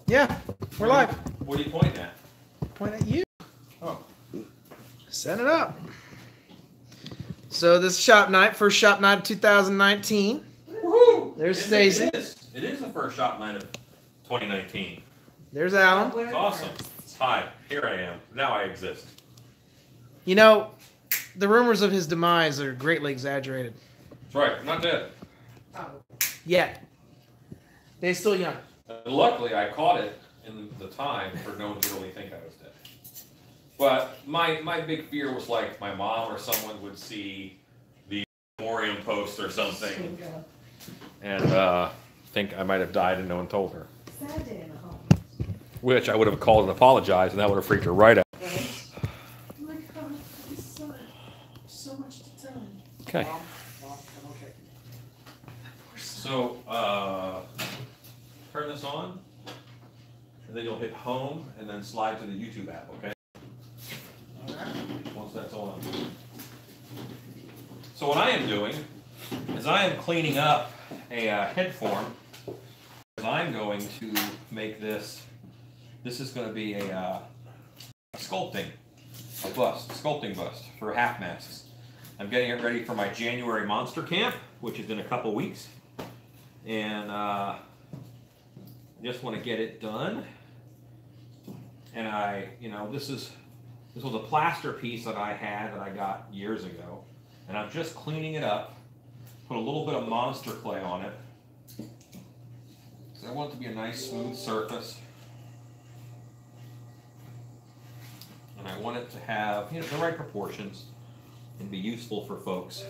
Yeah, we're live. What are you pointing at? Point at you. Oh. Set it up. So this is shop night, first shop night of 2019. Woohoo! There's Stacy. It is the first shop night of 2019. There's Alan. It's awesome. Hi, here I am. Now I exist. You know, the rumors of his demise are greatly exaggerated. That's right. I'm not dead. Yet. They're still young. And luckily, I caught it in the time for no one to really think I was dead. But my big fear was like my mom or someone would see the memoriam post or something and think I might have died and no one told her. Sad day in the home. Which I would have called and apologized, and that would have freaked her right out. Right? Oh my God, there's so much to tell him. Okay. Mom, I'm okay. So, turn this on, and then you'll hit home, and then slide to the YouTube app, okay? Once that's on. So what I am doing is I am cleaning up a head form. I'm going to make this. This is going to be a sculpting bust for half masks. I'm getting it ready for my January monster camp, which is in a couple weeks, and just want to get it done. And this was a plaster piece that I had that I got years ago, and I'm just cleaning it up. Put a little bit of monster clay on it. So I want it to be a nice smooth surface. And I want it to have, the right proportions and be useful for folks.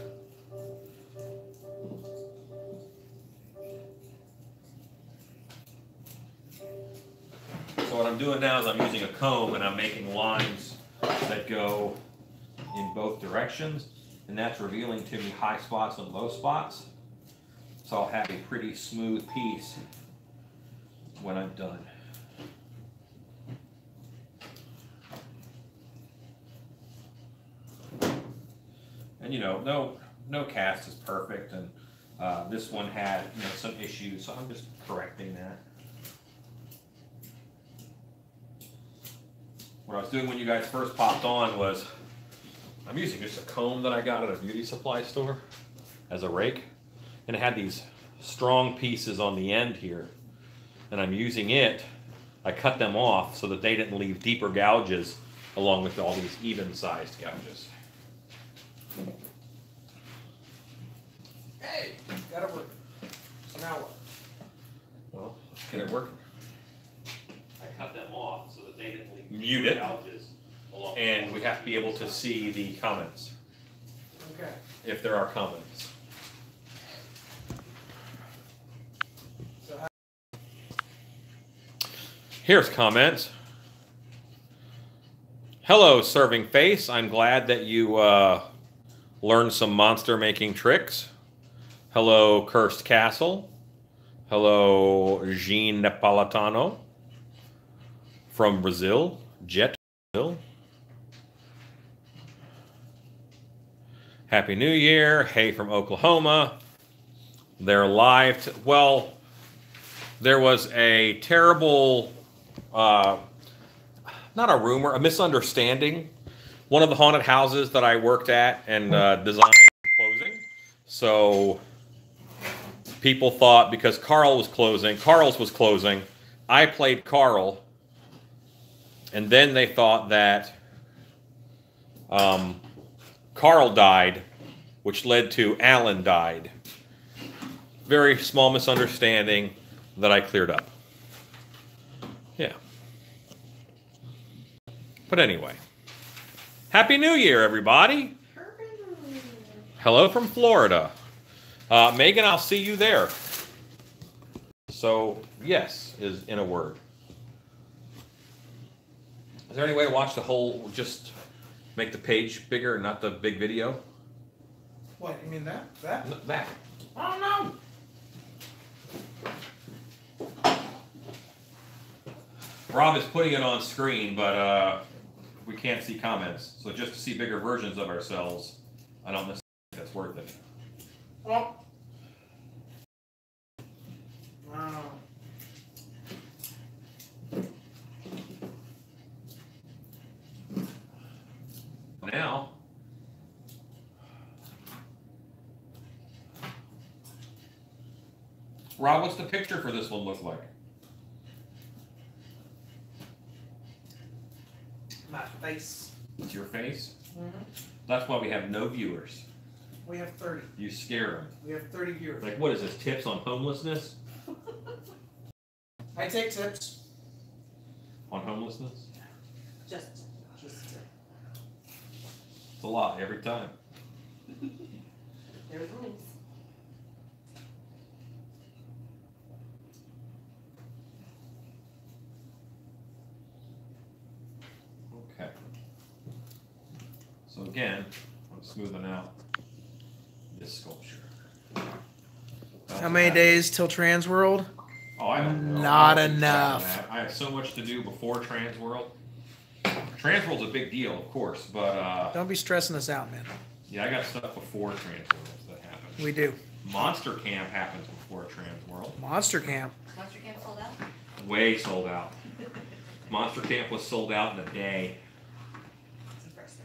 So what I'm doing now is I'm using a comb and I'm making lines that go in both directions, and that's revealing to me high spots and low spots. So I'll have a pretty smooth piece when I'm done. And no cast is perfect, and this one had some issues, so I'm just correcting that. What I was doing when you guys first popped on was I'm using just a comb that I got at a beauty supply store as a rake, and it had these strong pieces on the end here, and I'm using it. I cut them off so that they didn't leave deeper gouges along with all these even-sized gouges. Hey, got it working. So now what? Well, let's get it working. I cut them off so that they didn't leave deeper gouges along. And we have to be able to see the comments. Okay. If there are comments. Here's comments. Hello, Serving Face. I'm glad that you learned some monster making tricks. Hello, Cursed Castle. Hello, Jean Napolitano from Brazil. Jet Brazil. Happy New Year. Hey from Oklahoma. They're live. Well, there was a terrible, not a rumor, a misunderstanding. One of the haunted houses that I worked at and designed closing. So people thought because Carl's was closing, I played Carl. And then they thought that Carl died, which led to Alan died. Very small misunderstanding that I cleared up. Yeah. But anyway. Happy New Year, everybody. Hello from Florida. Megan, I'll see you there. So, yes, is in a word. Is there any way to watch the whole, just make the page bigger and not the big video? What, you mean that? That? No, that. I don't know. Rob is putting it on screen, but we can't see comments. So just to see bigger versions of ourselves, I don't necessarily think that's worth it. Oh. Wow. now. Rob, what's the picture for this one look like? My face. It's your face? Mm-hmm. That's why we have no viewers. We have 30. You scare them. We have 30 viewers. Like, what is this, tips on homelessness? I take tips. On homelessness? Just. It's a lot every time. There's rules. Okay. So again, I'm smoothing out this sculpture. How many days till Transworld? Oh, I don't know. Not I don't keep track of enough. that. I have so much to do before Transworld. Transworld's a big deal, of course, but Don't be stressing us out, man. yeah, I got stuff before Transworld that happens. We do. Monster Camp happens before Transworld. Monster Camp. Monster Camp sold out? Way sold out. Monster Camp was sold out in a day. It's impressive.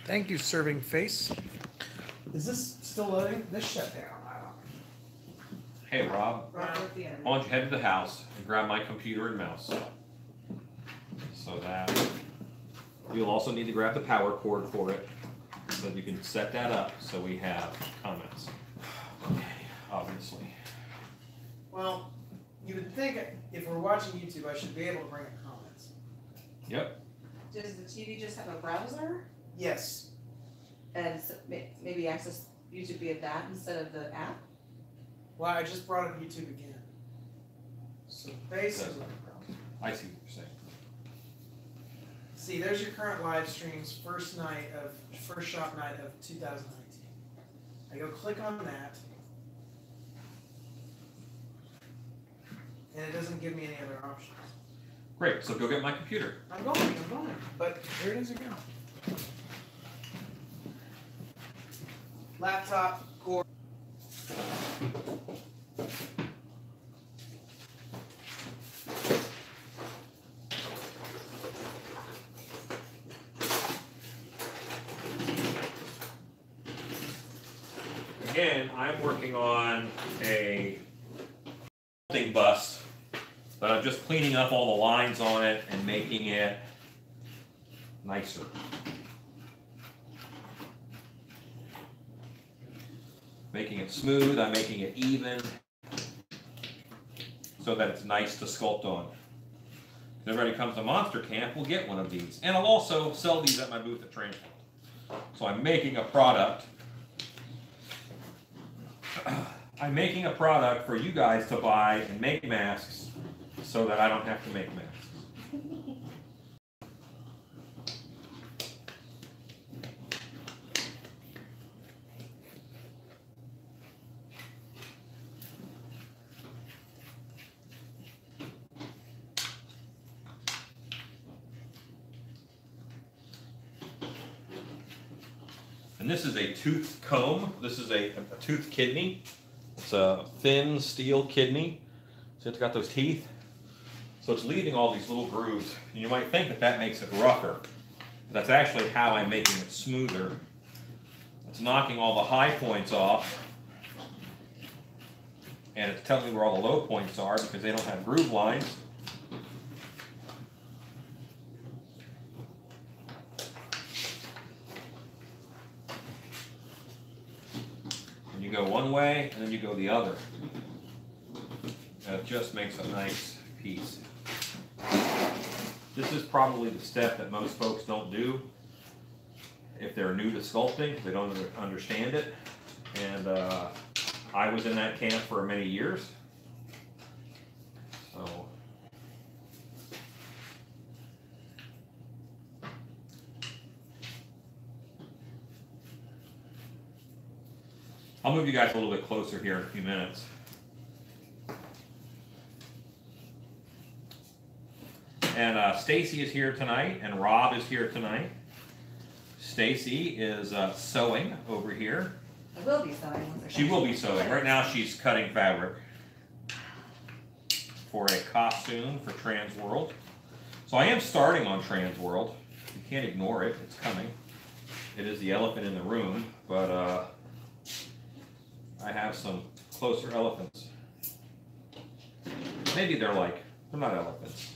Thank you, serving face. Is this still loading? This shut down. Hey, Rob, Right at the end. why don't you head to the house and grab my computer and mouse? So that you'll also need to grab the power cord for it, so that you can set that up so we have comments. Okay, obviously. Well, you would think if we're watching YouTube, I should be able to bring up comments. Yep. Does the TV just have a browser? Yes. And so maybe access YouTube via that instead of the app? Well, I just brought up YouTube again. So basically, I see what you're saying. see, there's your current live streams, first shop night of 2019. I go click on that, and it doesn't give me any other options. Great, so go get my computer. I'm going, but here it is again. Laptop, cord. Again, I'm working on a sculpting bust, but I'm just cleaning up all the lines on it and making it nicer. Making it smooth, I'm making it even, so that it's nice to sculpt on. If everybody comes to Monster Camp, we'll get one of these. And I'll also sell these at my booth at Transworld. So I'm making a product. I'm making a product for you guys to buy and make masks so that I don't have to make masks. And this is a tooth comb. This is a tooth kidney. It's a thin steel kidney. So it's got those teeth. So it's leaving all these little grooves. And you might think that that makes it rougher. But that's actually how I'm making it smoother. It's knocking all the high points off. And it's telling me where all the low points are because they don't have groove lines. You go one way, and then you go the other. And it just makes a nice piece. This is probably the step that most folks don't do. If they're new to sculpting, they don't understand it. And I was in that camp for many years. So I'll move you guys a little bit closer here in a few minutes. And Stacy is here tonight, and Rob is here tonight. Stacy is sewing over here. I will be sewing. Once I She finish. will be sewing. Right now she's cutting fabric for a costume for Transworld. So I am starting on Transworld You can't ignore it. It's coming. It is the elephant in the room, but I have some closer elephants. Maybe they're not elephants.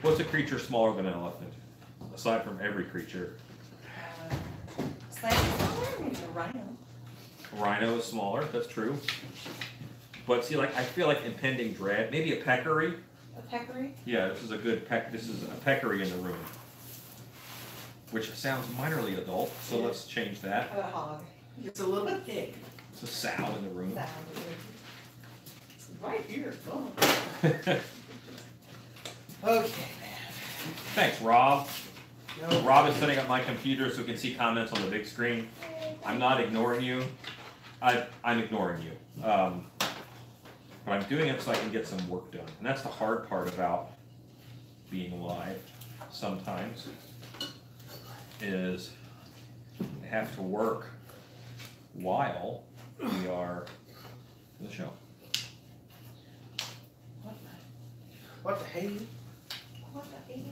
What's a creature smaller than an elephant? Aside from every creature. Slightly smaller, maybe a rhino. A rhino is smaller, that's true. But see, I feel like impending dread. Maybe a peccary. A peccary? Yeah, this is a good this is a peccary in the room. Which sounds minorly adult, so let's change that. A hog. It's a little pig. It's a sow in the room. It's right here. Oh. Okay, Thanks, Rob. man. Rob is setting up my computer so we can see comments on the big screen. I'm not ignoring you. I'm ignoring you. But I'm doing it so I can get some work done. And that's the hard part about being live sometimes, is I have to work while we are in the show. What the hell? What the heck?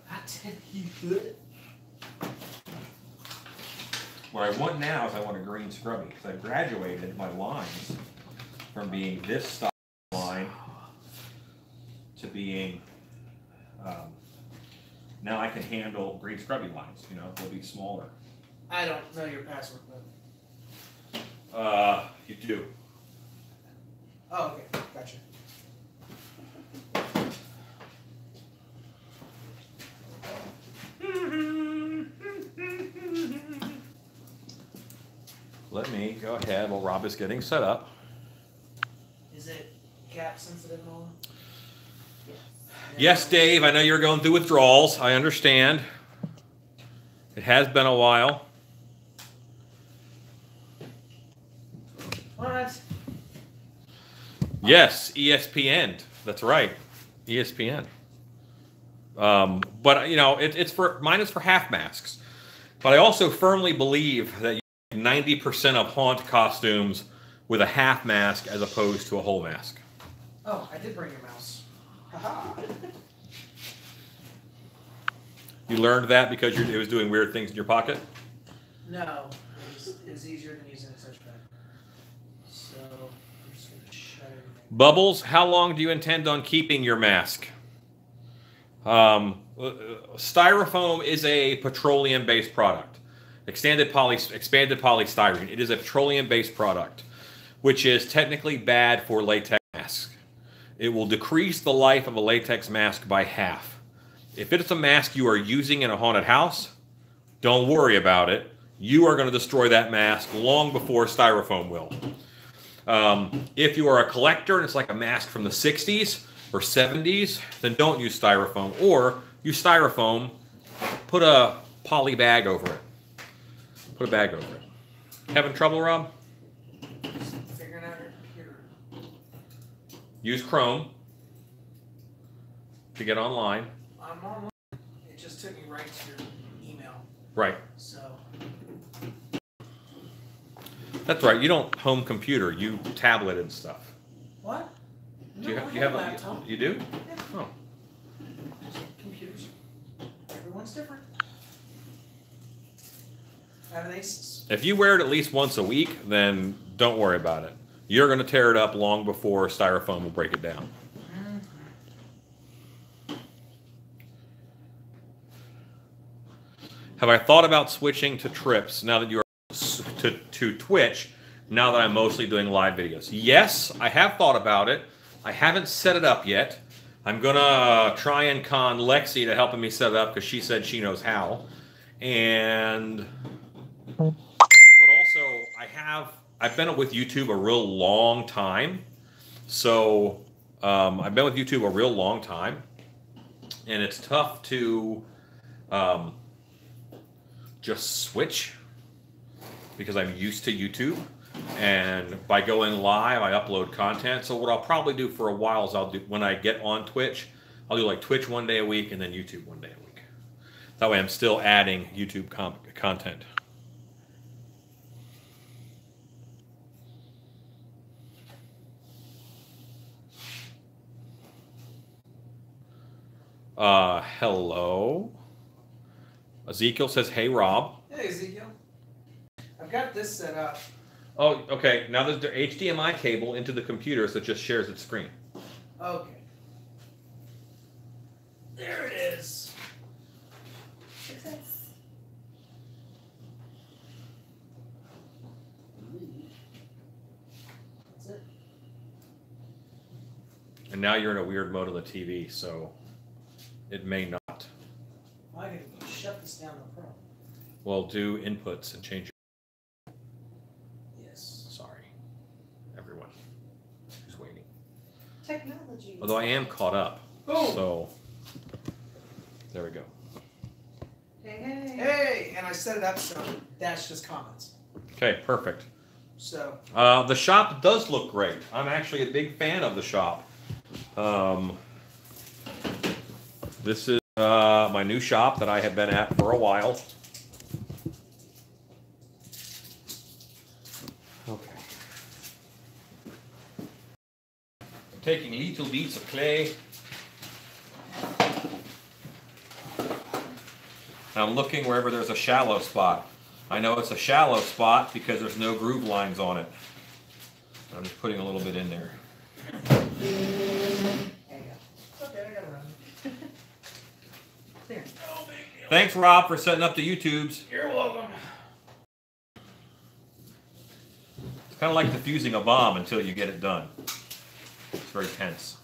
I tell you what. What I want now is I want a green scrubby, because I graduated my lines from being this style line to being, now I can handle green scrubby lines, they'll be smaller. I don't know your password, You do. Oh, okay. Gotcha. Let me go ahead while Rob is getting set up. Is it gap sensitive and all? Yes, Dave, I know you're going through withdrawals. I understand. It has been a while. What? Yes, ESPN. That's right, ESPN. But it's for mine is for half masks. But I also firmly believe that 90% of haunt costumes with a half mask as opposed to a whole mask. Oh, I did bring your mouse. Haha. You learned that because it was doing weird things in your pocket? No, it was easier than using a touchpad. So I'm just gonna shut everything. Bubbles, how long do you intend on keeping your mask? Styrofoam is a petroleum-based product. Expanded polystyrene. It is a petroleum-based product, which is technically bad for latex masks. It will decrease the life of a latex mask by half. If it's a mask you are using in a haunted house, don't worry about it. You are going to destroy that mask long before styrofoam will. If you are a collector and it's like a mask from the 60s or 70s, then don't use styrofoam. Or use styrofoam, put a poly bag over it. Put a bag over it. Having trouble, Rob? Just figuring out your computer. Use Chrome to get online. I'm online. It just took me right to your email. Right. So. That's right. You don't home computer. You tablet and stuff. What? Do you No, have? I You have a a, laptop. you do? Yeah. Oh. Computers. Everyone's different. I have an Asus. If you wear it at least once a week, then don't worry about it. You're going to tear it up long before styrofoam will break it down. Have I thought about switching to trips now that you're to Twitch, now that I'm mostly doing live videos? Yes, I have thought about it. I haven't set it up yet. I'm going to try and con Lexi to helping me set it up because she said she knows how. And but also I've been with YouTube a real long time. So I've been with YouTube a real long time. And it's tough to just switch because I'm used to YouTube, and by going live I upload content. So what I'll probably do for a while is when I get on Twitch, I'll do like Twitch one day a week and then YouTube one day a week. That way I'm still adding YouTube content. Hello. Ezekiel says, "Hey, Rob." Hey, Ezekiel. I've got this set up. Oh, okay. Now there's the HDMI cable into the computer, so it just shares its screen. Okay. There it is. Success. That's it. And now you're in a weird mode on the TV, so it may not. I can shut this down, no problem. Well, do inputs and change your... Yes. Sorry, everyone who's waiting. Technology. Although I am caught up. Boom. So, there we go. Hey, hey. Hey, and I set it up so that's just comments. Okay, perfect. So. The shop does look great. I'm actually a big fan of the shop. This is my new shop that I have been at for a while. Okay. I'm taking little bits of clay. I'm looking wherever there's a shallow spot. I know it's a shallow spot because there's no groove lines on it. I'm just putting a little bit in there. There you go. Okay, I got it around. There. Thanks, Rob, for setting up the YouTubes. You're welcome. It's kind of like defusing a bomb until you get it done. It's very tense.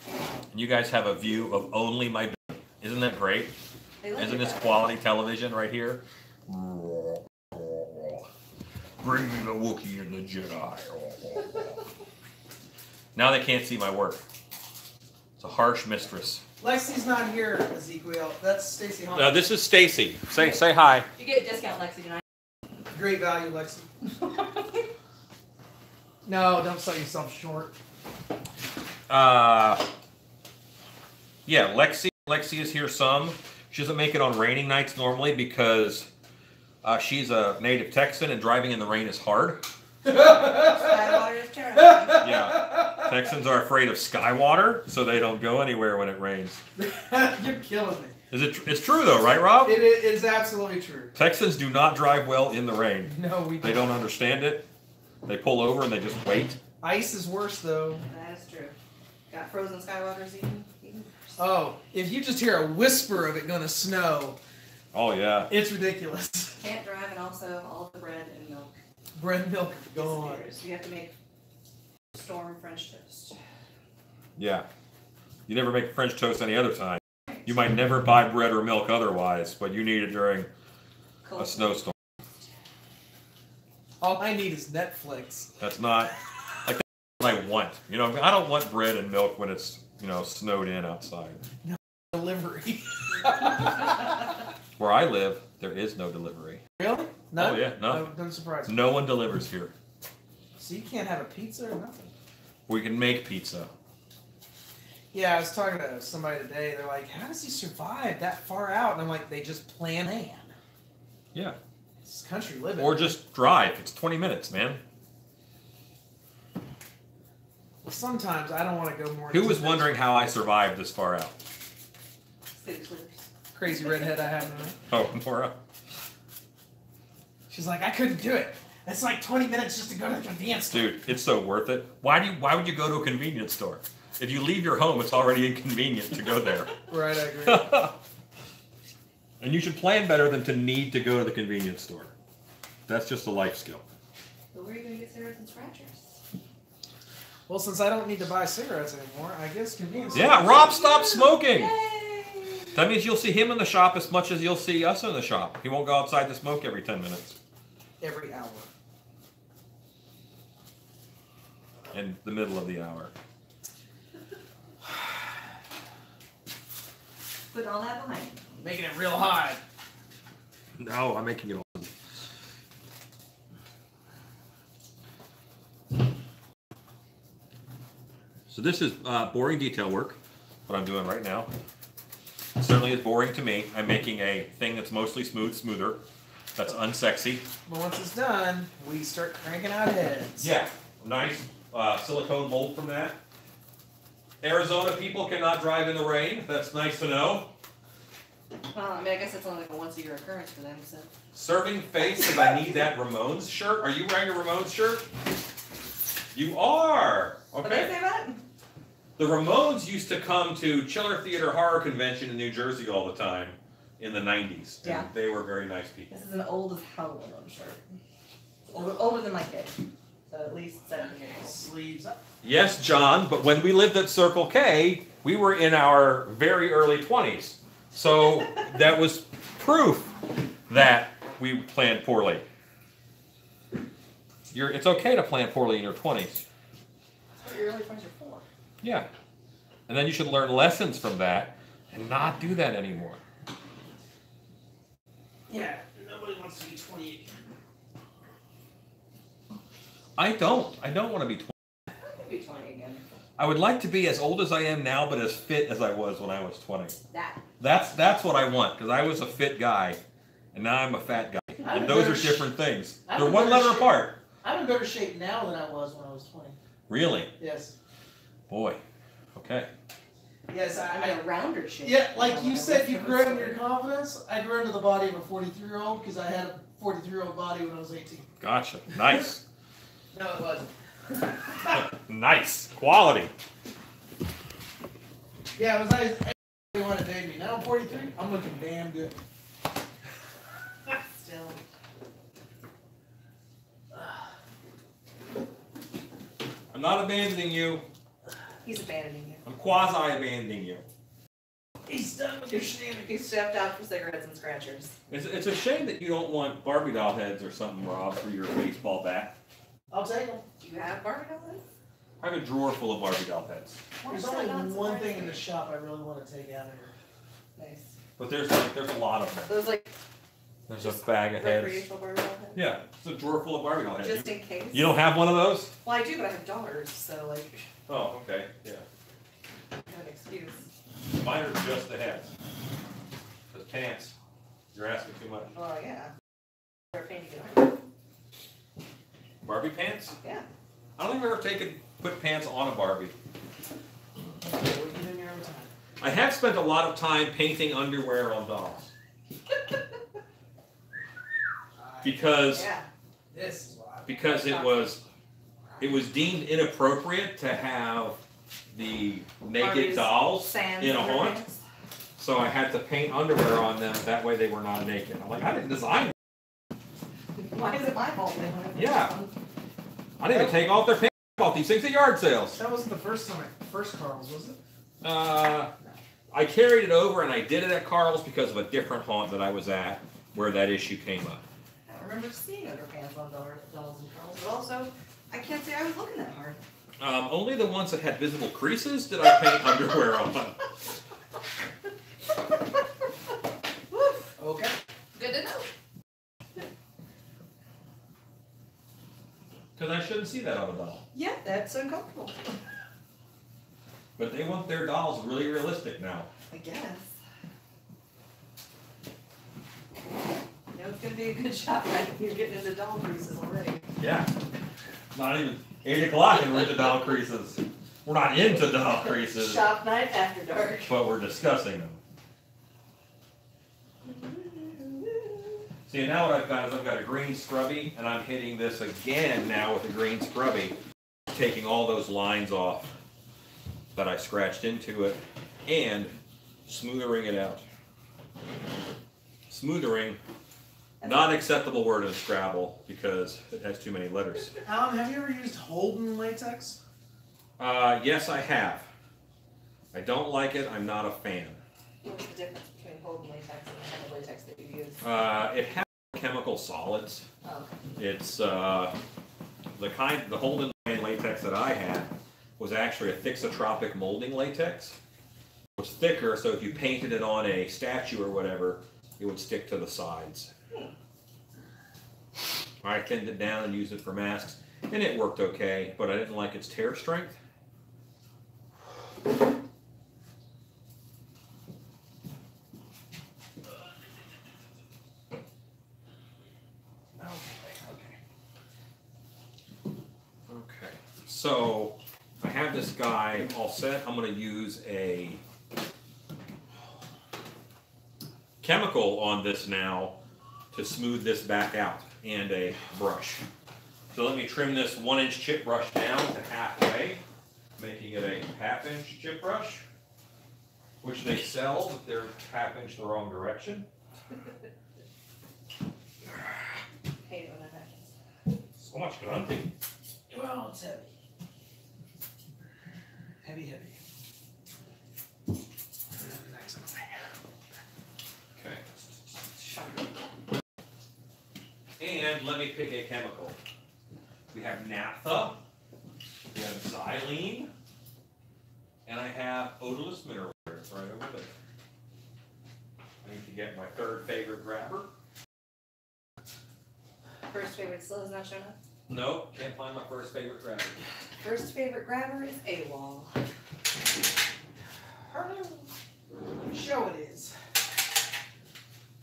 And you guys have a view of only my building. Isn't that great? Isn't this quality television right here? Bring me the Wookiee and the Jedi. Now they can't see my work. It's a harsh mistress. Lexi's not here, Ezekiel. That's Stacy Hunt. No, this is Stacy. Say hi. You get a discount, Lexi, tonight. Great value, Lexi. No, don't sell yourself short. Yeah, Lexi is here some. She doesn't make it on raining nights normally because she's a native Texan and driving in the rain is hard. Skywater is terrible. Yeah, Texans are afraid of skywater, so they don't go anywhere when it rains. You're killing me. It's true though, right, Rob? It is absolutely true. Texans do not drive well in the rain. No, we They don't understand it. They pull over and they just wait. Ice is worse, though. That is true. Got frozen skywaters even worse. Oh, if you just hear a whisper of it going to snow, Oh yeah. it's ridiculous. Can't drive, and also all the bread and milk Bread and milk gone. disappears. You have to make storm French toast. Yeah. You never make French toast any other time. You might never buy bread or milk otherwise, but you need it during a snowstorm. All I need is Netflix. That's not like what I want. You know, I don't want bread and milk when it's, you know, snowed in outside. Delivery. Where I live, there is no delivery. Really? No? Oh, yeah, no. Doesn't surprise me. No one delivers here. So you can't have a pizza or nothing? We can make pizza. Yeah, I was talking to somebody today. They're like, how does he survive that far out? And I'm like, they just plan land. Yeah. It's country living. Or just drive. It's 20 minutes, man. Well, sometimes I don't want to go more. Who than was 2 minutes. wondering how I survived this far out? Food clips. Crazy redhead I have tonight. Oh, Nora. She's like, I couldn't do it. It's like 20 minutes just to go to the convenience store. Dude, it's so worth it. Why would you go to a convenience store? If you leave your home, it's already inconvenient to go there. Right, I agree. And you should plan better than to need to go to the convenience store. That's just a life skill. But where are you going to get cigarettes and scratchers? Well, since I don't need to buy cigarettes anymore, I guess convenience. Yeah, stores- Rob stopped smoking. Yay! That means you'll see him in the shop as much as you'll see us in the shop. He won't go outside to smoke every 10 minutes. Every hour. In the middle of the hour. Put all that behind you. Making it real high. No, I'm making it all. So this is boring detail work, what I'm doing right now. It certainly is boring to me. I'm making a thing that's mostly smoother, that's unsexy. But once it's done, we start cranking out heads. Yeah, nice silicone mold from that. Arizona people cannot drive in the rain. That's nice to know. Well, I mean, I guess it's only like a once-a-year occurrence for them, so. Serving face because I need that Ramones shirt. Are you wearing a Ramones shirt? You are. What did I Okay. say that? The Ramones used to come to Chiller Theater Horror Convention in New Jersey all the time in the 90s. And Yeah. they were very nice people. This is an old as hell Ramon shirt. Older than my kid. So at least 7 years. Sleeves up. Yes, John, but when we lived at Circle K, we were in our very early 20s. So that was proof that we planned poorly. It's okay to plan poorly in your 20s. That's what your early friends are for. Yeah. And then you should learn lessons from that and not do that anymore. Yeah, nobody wants to be 28. I don't want to be 20. I could be 20 again. I would like to be as old as I am now, but as fit as I was when I was 20. That. That's what I want, because I was a fit guy, and now I'm a fat guy. And those are different things. They're one letter apart. I'm in better shape now than I was when I was 20. Really? Yes. Boy. Okay. Yes, I'm in a rounder shape. Yeah, like you said, you grow in your confidence. I grew into the body of a 43-year-old because I had a 43-year-old body when I was 18. Gotcha. Nice. No, it wasn't. Nice. Quality. Yeah, it was nice. They want to date me. Now I'm 43. I'm looking damn good. Still. I'm not abandoning you. He's abandoning you. I'm quasi-abandoning you. He's done with your shenanigans. He stepped out for cigarettes and scratchers. It's a shame that you don't want Barbie doll heads or something, Rob, for your baseball bat. I'll take them. Do you have Barbie doll heads? I have a drawer full of Barbie doll heads. There's only one thing in the shop I really want to take out of here. Nice. But there's a lot of them. Those like There's a bag of heads. recreational Barbie doll heads? Yeah, it's a drawer full of Barbie doll heads. Just in case. You don't have one of those? Well, I do, but I have daughters, so like, Oh, okay, yeah. I have an excuse. Mine are just the heads. The pants. You're asking too much. Oh yeah. They're a pain to get on. Barbie pants? Yeah. I don't think I've ever put pants on a Barbie. Okay, what are you doing your own time? I have spent a lot of time painting underwear on dolls. Because Yeah. This is wild. because it was deemed inappropriate to have the naked Barbie's dolls Sans in a haunt. underpants. So I had to paint underwear on them, that way they were not naked. I'm like, I didn't design it. Why is it my fault then? Yeah. I didn't even take off their pants. I bought these things at yard sales. That wasn't the first Carl's, was it? I carried it over and I did it at Carl's because of a different haunt that I was at where that issue came up. I don't remember seeing underpants on dolls and girls, but also, I can't say I was looking that hard. Only the ones that had visible creases did I paint underwear on. Woof. Okay. Good to know. Because I shouldn't see that on a doll. Yeah, that's uncomfortable. But they want their dolls really realistic now. I guess. You know, it's going to be a good shot right if you're getting into doll creases already. Yeah. Not even 8 o'clock and we're into doll creases. We're not into doll creases, Shop night after dark. but we're discussing them. See, now what I've got is I've got a green scrubby, and I'm hitting this again now with a green scrubby, taking all those lines off that I scratched into it, and smoothering it out. Smoothering, not acceptable word in Scrabble because it has too many letters. Alan, have you ever used Holden latex? Yes, I have. I don't like it. I'm not a fan. What's the difference between Holden latex and the kind of latex that you use? It has chemical solids. Oh, It's the Holden latex that I had was actually a thixotropic molding latex. It was thicker, so if you painted it on a statue or whatever, it would stick to the sides. I thinned it down and used it for masks, and it worked okay, but I didn't like its tear strength. Okay, so I have this guy all set. I'm going to use a chemical on this now to smooth this back out, and a brush. So let me trim this 1-inch chip brush down to halfway, making it a 1/2-inch chip brush, which they sell, but they're 1/2 inch the wrong direction. Hate it when that happens. So much grunting. Well, it's heavy. Heavy, heavy. Okay. And let me pick a chemical. We have naphtha, we have xylene, and I have odorless mineral spirits right over there. I need to get my third favorite grabber. First favorite still has not shown up. No, can't find my first favorite grabber. First favorite grabber is AWOL. Show it is.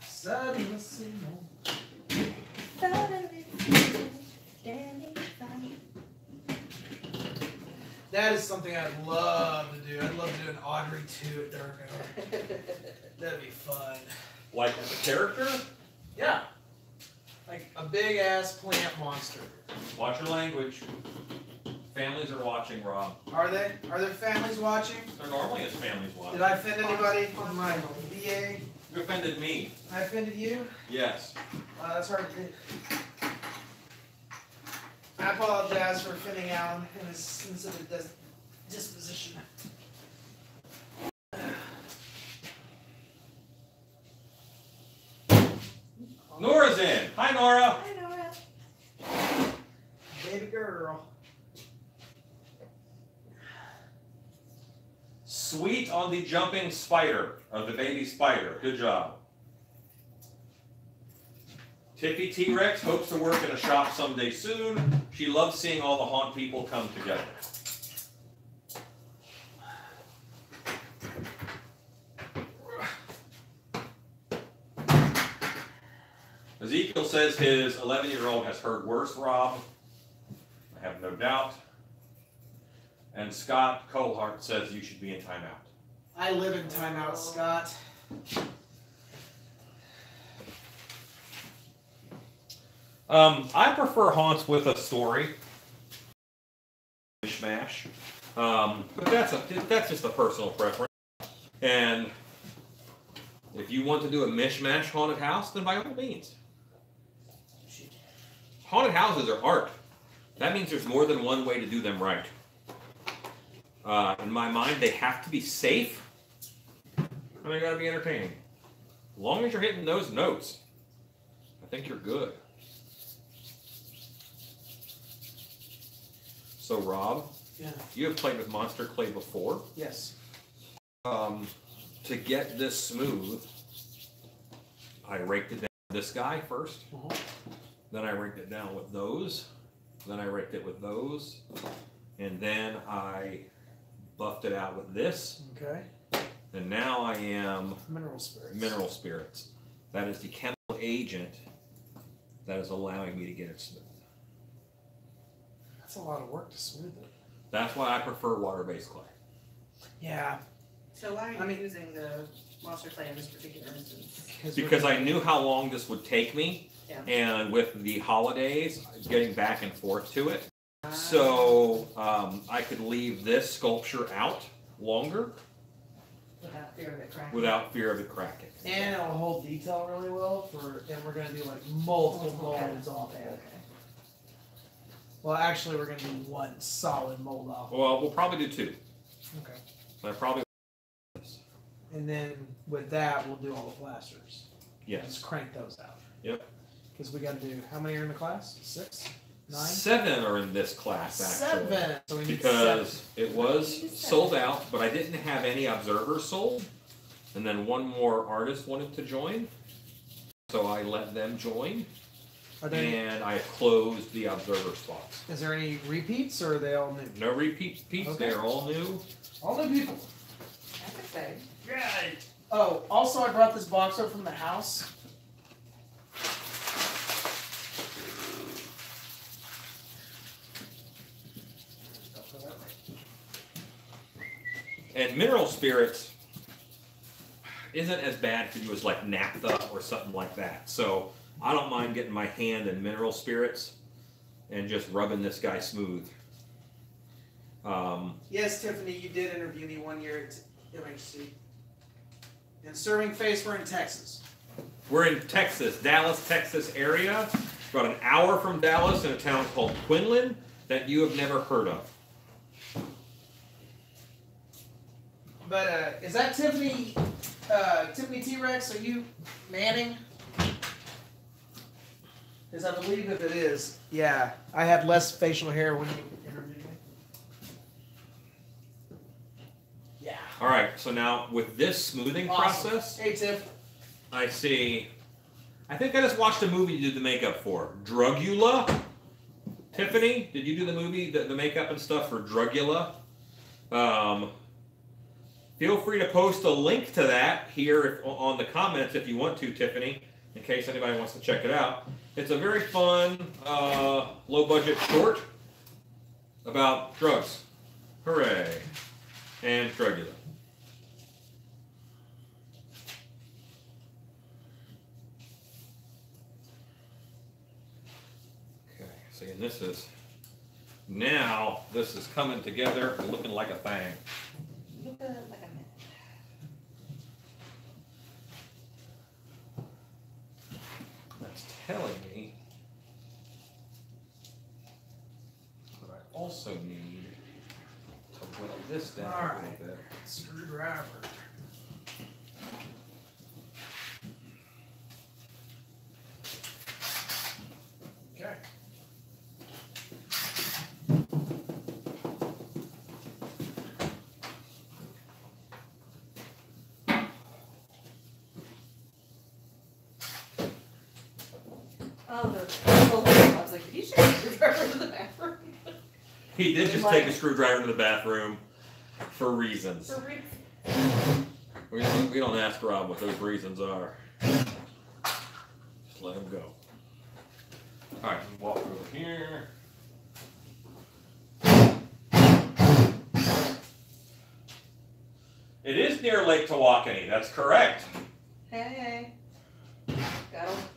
Suddenly, that is something I'd love to do. I'd love to do an Audrey 2 at Dark Hour. That'd be fun. Like as a character? Yeah. Like a big ass plant monster. Watch your language. Families are watching, Rob. Are they? Are there families watching? There normally is families watching. Did I offend anybody in my VA? You offended me. I offended you? Yes. That's hard to do. I apologize for offending Alan in his sensitive disposition. Nora's in. Hi, Nora. Hi, Nora. Baby girl. Sweet on the jumping spider, of the baby spider. Good job. Tiffy T-Rex hopes to work in a shop someday soon. She loves seeing all the haunt people come together. Ezekiel says his 11-year-old has heard worse, Rob. I have no doubt. And Scott Colehart says you should be in timeout. I live in timeout, Scott. I prefer haunts with a story. Mishmash. But that's just a personal preference. And if you want to do a mishmash haunted house, then by all means. Haunted houses are art. That means there's more than one way to do them right. In my mind, they have to be safe, and they gotta be entertaining. As long as you're hitting those notes, I think you're good. So, Rob, Yeah. you have played with Monster Clay before. Yes. To get this smooth, I raked it down with this guy first. Then I raked it down with those. Then I raked it with those. And then I buffed it out with this. Okay. And now I am Mineral spirits. mineral spirits. That is the chemical agent that is allowing me to get it smooth. That's a lot of work to smooth it. That's why I prefer water-based clay. Yeah. So why are you using the monster clay in this particular instance? Because I knew how long this would take me. Yeah. And with the holidays, getting back and forth to it. So I could leave this sculpture out longer Without fear of it cracking. without fear of it cracking. And it'll hold detail really well and we're gonna do like multiple molds off Okay, it. okay. Well, actually, we're gonna do one solid mold off. Well, we'll probably do two. Okay. I probably this. And then with that, we'll do all the plasters. Yes. Just crank those out. Yep. Because we got to do, how many are in the class? 6? 9? 7 are in this class, actually. 7. So we need Because 7. it was sold out, but I didn't have any observers sold. And then one more artist wanted to join. So I let them join. Are there any, And I closed the observer spots. is there any repeats or are they all new? No repeats, Okay. they're all new. All new people. That's exciting. Right. Oh, also I brought this box up from the house. And mineral spirits, isn't as bad if you was like naphtha or something like that. So I don't mind getting my hand in mineral spirits and just rubbing this guy smooth. Yes, Tiffany, you did interview me one year at MHC. And serving face, we're in Texas. We're in Texas, Dallas, Texas area. About an hour from Dallas in a town called Quinlan that you have never heard of. But is that Tiffany? Tiffany T-Rex? Are you Manning? Because I believe if it is, yeah, I had less facial hair when you interviewed me. Yeah. All right, so now with this smoothing process, Hey, Tiff. I see. I think I just watched a movie you did the makeup for. Drugula? Tiffany, did you do the movie, the makeup and stuff for Drugula? Feel free to post a link to that here on the comments if you want to, Tiffany, in case anybody wants to check it out. It's a very fun, low-budget short about drugs. Hooray. And Drugula. Okay, see, and this is, now this is coming together and looking like a thing. Look like a man. That's telling me that I also need to wet this down a little bit. Screwdriver. Okay. Oh, I was like, did you take a screwdriver to the bathroom? He did just take a screwdriver to the bathroom for reasons. For real? We don't ask Rob what those reasons are. Just let him go. All right, walk over here. It is near Lake Tawakoni, that's correct. Hey.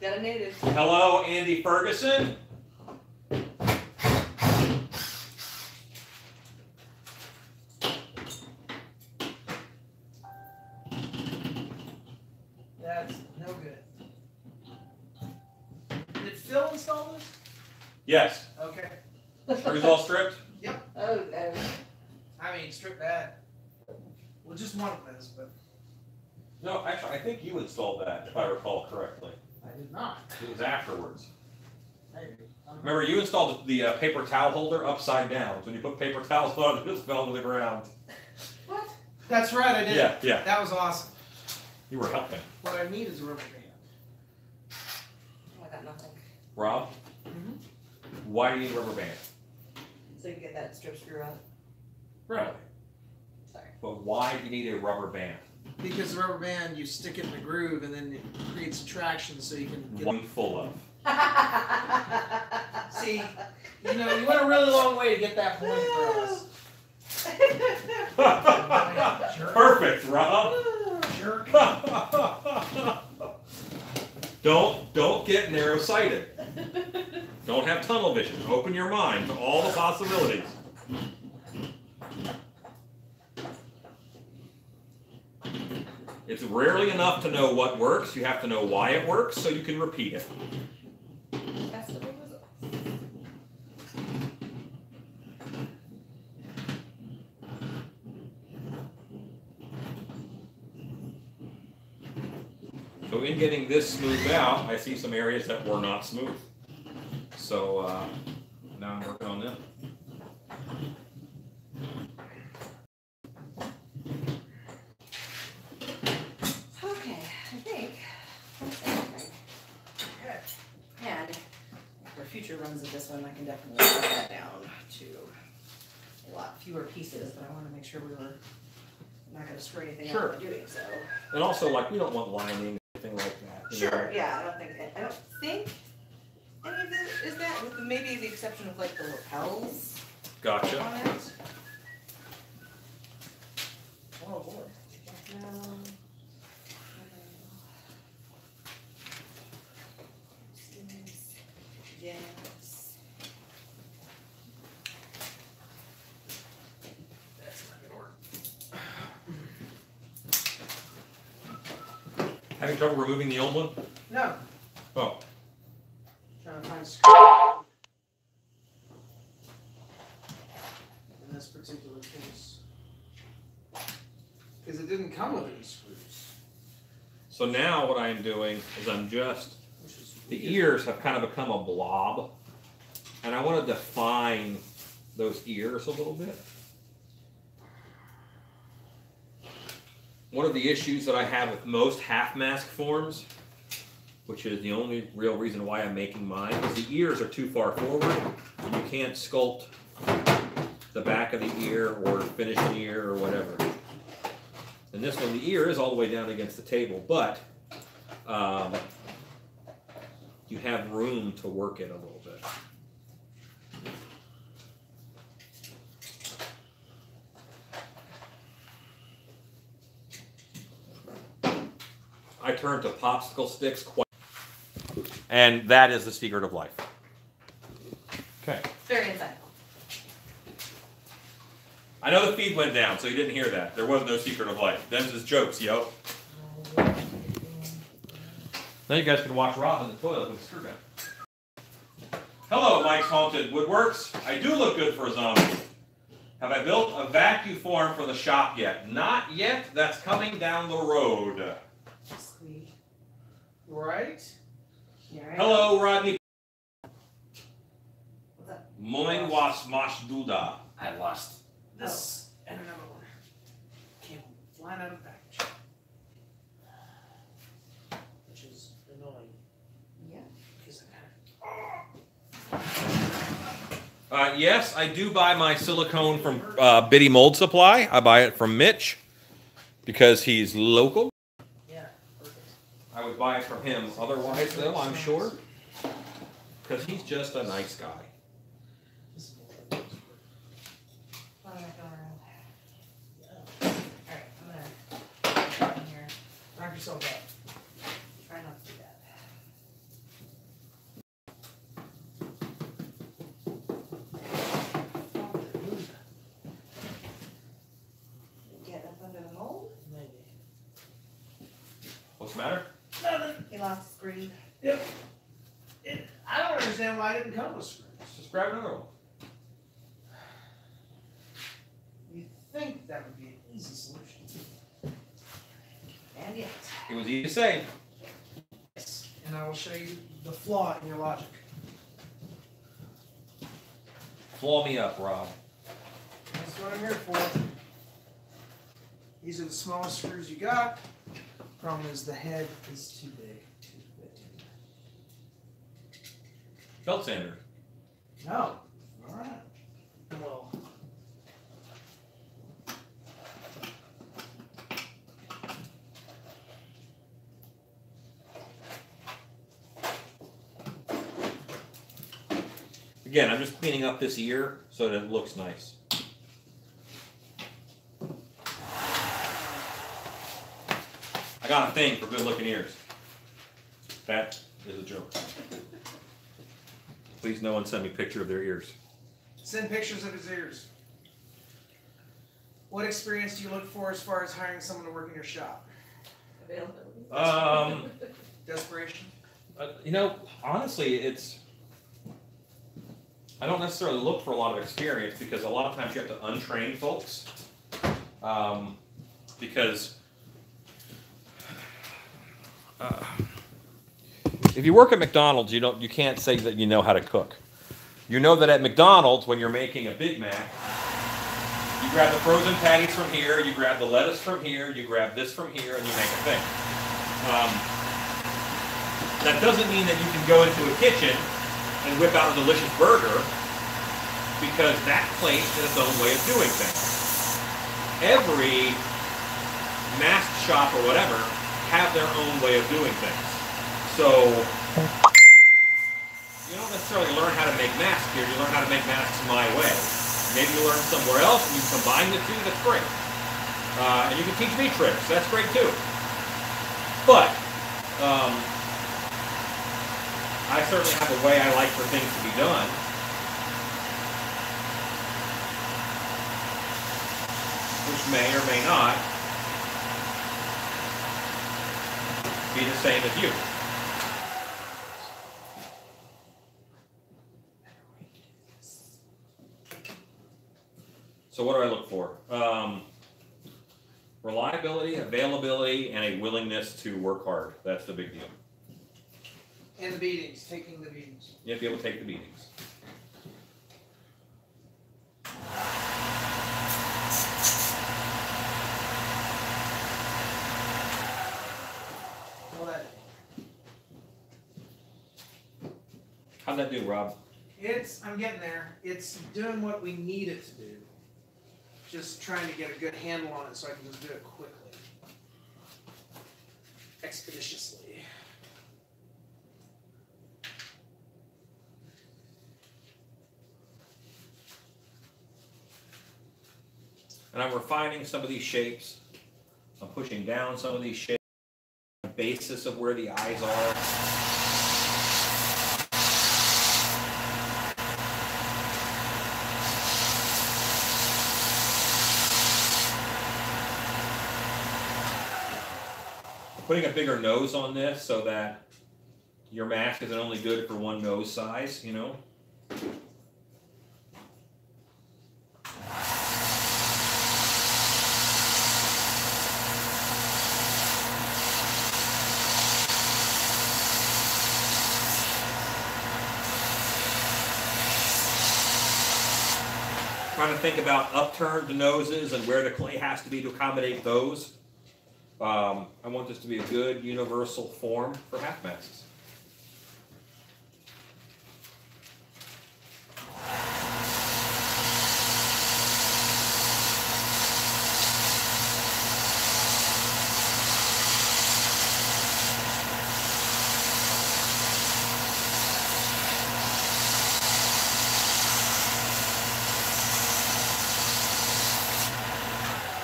Got a native. Hello, Andy Ferguson. That's no good. Did Phil install this? Yes. Okay. Screws all stripped? Oh, no. I mean, strip that. Well, just one of those, but No, actually, I think you installed that, if I recall correctly. I did not. It was afterwards. Maybe. Remember, you installed the paper towel holder upside down. So when you put paper towels on, it just fell to the ground. What? That's right, I did. Yeah, yeah. That was awesome. You were helping. What I need is a rubber band. Oh, I got nothing. Rob, why do you need a rubber band? So you can get that strip screw out. Right. Sorry. But why do you need a rubber band? Because the rubber band, you stick it in the groove and then it creates traction so you can get One full of. See, you know, you went a really long way to get that point across. Jerk. Perfect, Rob. Jerk. Don't get narrow-sighted. Don't have tunnel vision. Open your mind to all the possibilities. It's rarely enough to know what works. You have to know why it works so you can repeat it. That's the big result. So in getting this smoothed out, I see some areas that were not smooth. So now I'm working on them. Okay, I think that's everything. And for future runs of this one, I can definitely cut that down to a lot fewer pieces, but I want to make sure we were not going to screw anything Sure. up by doing so. And also, like, we don't want lining, anything like that. you know? Sure, yeah, I don't think any of this is that, with maybe the exception of like the lapels Gotcha. on it. Oh boy. Having trouble removing the old one? No. Oh. Trying to find a screw. In this particular case. Because it didn't come with any screws. So now what I'm doing is I'm just, the ears have kind of become a blob. And I want to define those ears a little bit. One of the issues that I have with most half mask forms, which is the only real reason why I'm making mine, is the ears are too far forward. And you can't sculpt the back of the ear or finish an ear or whatever. And this one, the ear is all the way down against the table, but you have room to work it a little bit. I turn to popsicle sticks quite, and that is the secret of life. Okay. Very insightful. I know the feed went down, so you didn't hear that. There was no secret of life. Them's his jokes, yo. Now you guys can watch Rob in the toilet with a screw gun. Hello, Mike's Haunted Woodworks. I do look good for a zombie. Have I built a vacuum form for the shop yet? Not yet. That's coming down the road. Sweet. Right? Yeah, right. Hello, Rodney. What's up? Moin was mash duda. I lost this and another one. Came flying out of the package. Which is annoying. Yeah. Because I got Yes, I do buy my silicone from Biddy Mold Supply. I buy it from Mitch because he's local. Yeah, perfect. I would buy it from him. Otherwise, though, I'm sure, because he's just a nice guy. Why don't I go around? Alright, I'm gonna in here. Knock yourself out. Try not to do that. Get up under the mold. Maybe. What's the matter? Nothing. He lost his screen. Yep. I don't understand why it didn't come with screws. Just grab another one. You'd think that would be an easy solution. And yet. It was easy to say. Yes. And I will show you the flaw in your logic. Flaw me up, Rob. That's what I'm here for. These are the smallest screws you got. Problem is the head is too big. Too big. Belt sander. No. Alright. Well. Again, I'm just cleaning up this ear so that it looks nice. I got a thing for good-looking ears. That is a joke. Please, no one send me a picture of their ears. Send pictures of his ears. What experience do you look for as far as hiring someone to work in your shop? Availability. Desperation? You know, honestly, it's... I don't necessarily look for a lot of experience because a lot of times you have to untrain folks. Because if you work at McDonald's, you can't say that you know how to cook. You know that at McDonald's, when you're making a Big Mac, you grab the frozen patties from here, you grab the lettuce from here, you grab this from here, and you make a thing. That doesn't mean that you can go into a kitchen and whip out a delicious burger, because that place has its own way of doing things. Every mask shop or whatever have their own way of doing things. So you don't necessarily learn how to make masks here, you learn how to make masks my way. Maybe you learn somewhere else and you combine the two, that's great. And you can teach me tricks, that's great too. But I certainly have a way I like for things to be done. Which may or may not be the same as you. So what do I look for? Reliability, availability, and a willingness to work hard. That's the big deal. And the beatings, taking the beatings. You have to be able to take the beatings. All that. How'd that do, Rob? I'm getting there. It's doing what we need it to do. Just trying to get a good handle on it so I can just do it quickly. Expeditiously. And I'm refining some of these shapes. I'm pushing down some of these shapes. The basis of where the eyes are. Putting a bigger nose on this so that your mask isn't only good for one nose size, you know? Trying to think about upturned noses and where the clay has to be to accommodate those. I want this to be a good universal form for half masks.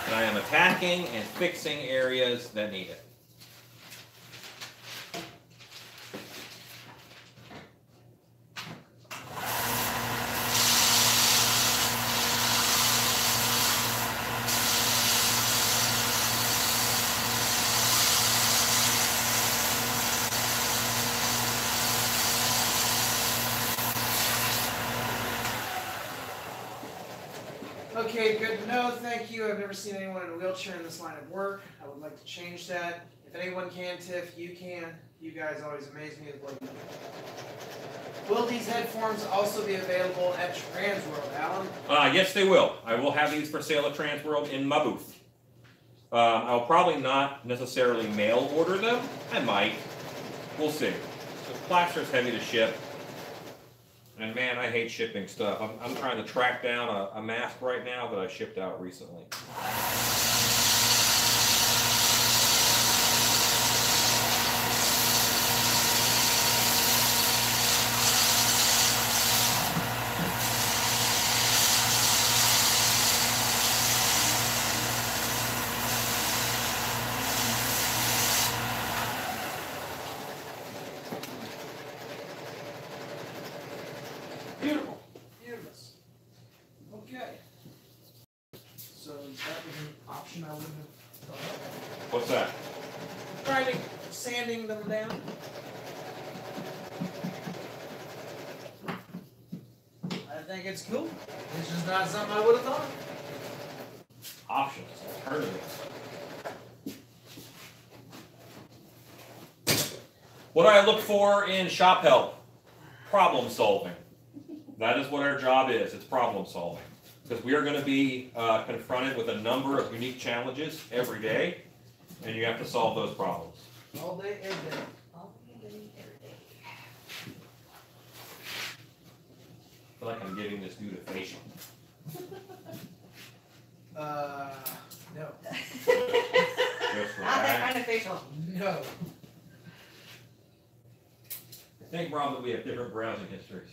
And I am attacking and fixing areas that need it. Okay, good to know. Thank you. I've never seen anyone in a wheelchair in this line of work. I would like to change that. If anyone can, Tiff, you can. You guys always amaze me with what you do. Will these head forms also be available at Transworld, Alan? Yes, they will. I will have these for sale at Transworld in my booth. I'll probably not necessarily mail order them. I might. We'll see. So plaster's heavy to ship. And man, I hate shipping stuff. I'm trying to track down a mask right now that I shipped out recently. Beautiful. Beautiful. Okay. So that was an option I wouldn't have thought of. What's that? Trying to sanding them down. I think it's cool. It's just not something I would have thought. Options, alternatives. What do I look for in shop help? Problem solving. That is what our job is. It's problem solving. Because we are going to be confronted with a number of unique challenges every day, and you have to solve those problems. All day, every day. All day, every day. I feel like I'm giving this dude a facial. No. Just for Not that that. kind of facial. No. I think, Rob, that we have different browsing histories.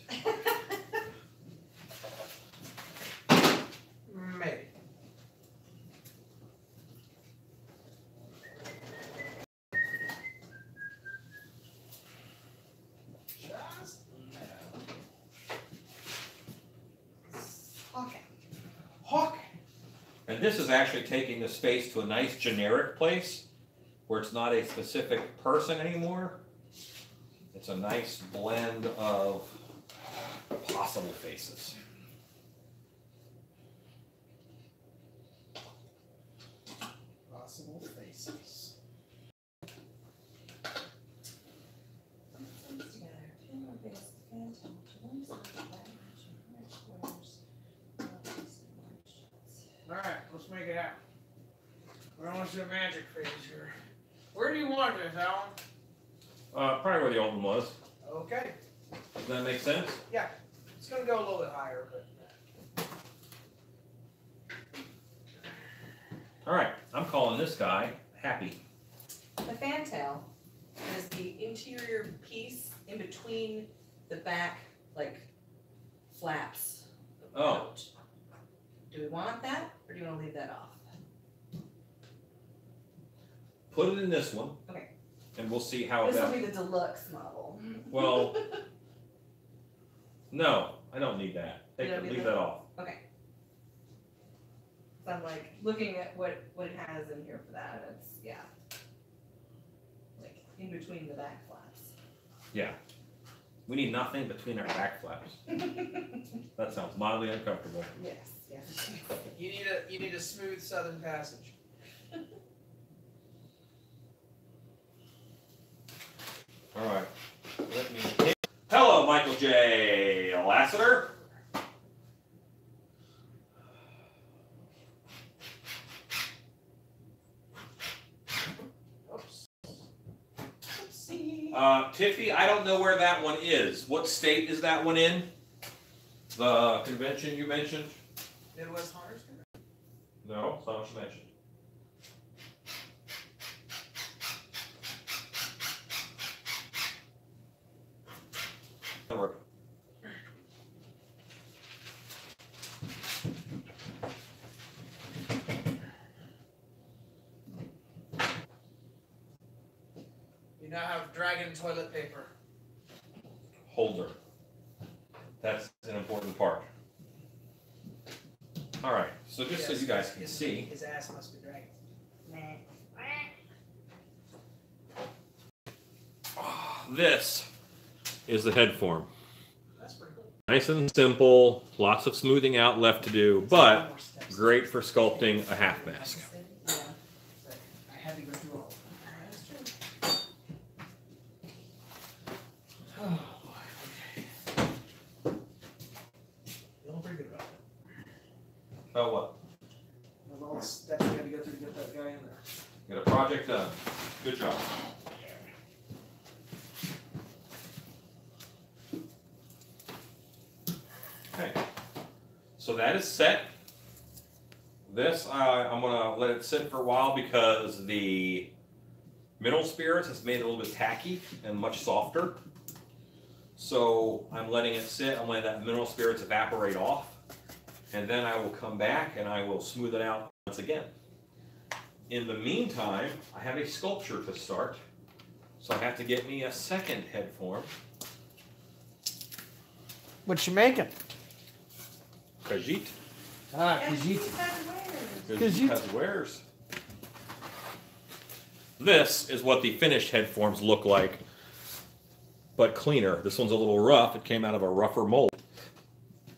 Maybe. Just Okay. Hawk. And this is actually taking the space to a nice generic place where it's not a specific person anymore. It's a nice blend of possible faces. Possible faces. Alright, let's make it happen. We're going to do a magic phase here. Where do you want this, Alan? Probably where the old one was. Okay. Does that make sense? Yeah. It's going to go a little bit higher, but. All right, I'm calling this guy Happy. The fantail is the interior piece in between the back, like, flaps of the Oh. coat. Do we want that, or do you want to leave that off? Put it in this one. Okay. And we'll see how This will that. be the deluxe model. Well, no, I don't need that. You don't need Leave that? that off. Okay. So I'm like looking at what it has in here for that. It's like in between the back flaps. Yeah. We need nothing between our back flaps. That sounds mildly uncomfortable. Yes, yes. You need a smooth southern passage. All right. Let me. Hello, Michael J. Lassiter. Oops. Oopsie. Tiffy, I don't know where that one is. What state is that one in? The convention you mentioned? Midwest Hunters? No, it's not what you mentioned. You now have dragon toilet paper. Holder. That's an important part. All right, so just so Yes, you guys can his- see, His ass must be dragon. this is the head form. That's pretty cool. Nice and simple, lots of smoothing out left to do, One but more step. great for sculpting a half mask. Yeah. I had to go through all of them. Oh boy, okay. Feeling pretty good about it. Oh, what? With all the steps we had to go through to get that guy in there. Got a project done. Good job. Okay, so that is set. This, I'm gonna let it sit for a while because the mineral spirits has made it a little bit tacky and much softer. So I'm letting it sit, I'm letting that mineral spirits evaporate off. And then I will come back and I will smooth it out once again. In the meantime, I have a sculpture to start. So I have to get me a second head form. What you making? Khajiit. Ah, Yeah, Khajiit. she's had wares. Khajiit has wares. This is what the finished head forms look like, but cleaner. This one's a little rough. It came out of a rougher mold.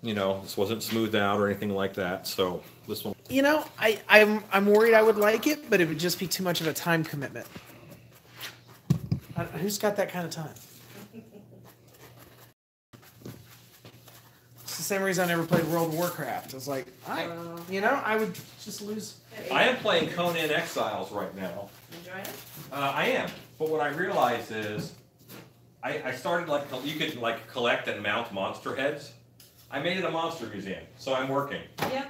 You know, this wasn't smoothed out or anything like that. So this one. You know, I'm worried I would like it, but it would just be too much of a time commitment. Who's got that kind of time? It's the same reason I never played World of Warcraft. I was like, I would just lose. I am playing Conan Exiles right now. Enjoying it? I am, but what I realized is, I started like you could like collect and mount monster heads. I made it a monster museum, so I'm working. Yeah.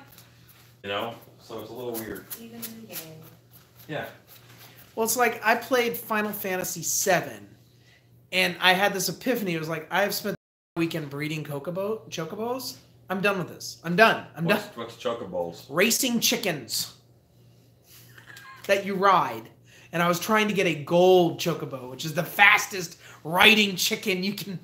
You know, so it's a little weird. Even in the game. Yeah. Well, it's like I played Final Fantasy VII, and I had this epiphany. It was like, I have spent the weekend breeding chocobos. I'm done with this. I'm done. What's chocobos? Racing chickens that you ride. And I was trying to get a gold chocobo, which is the fastest riding chicken you can.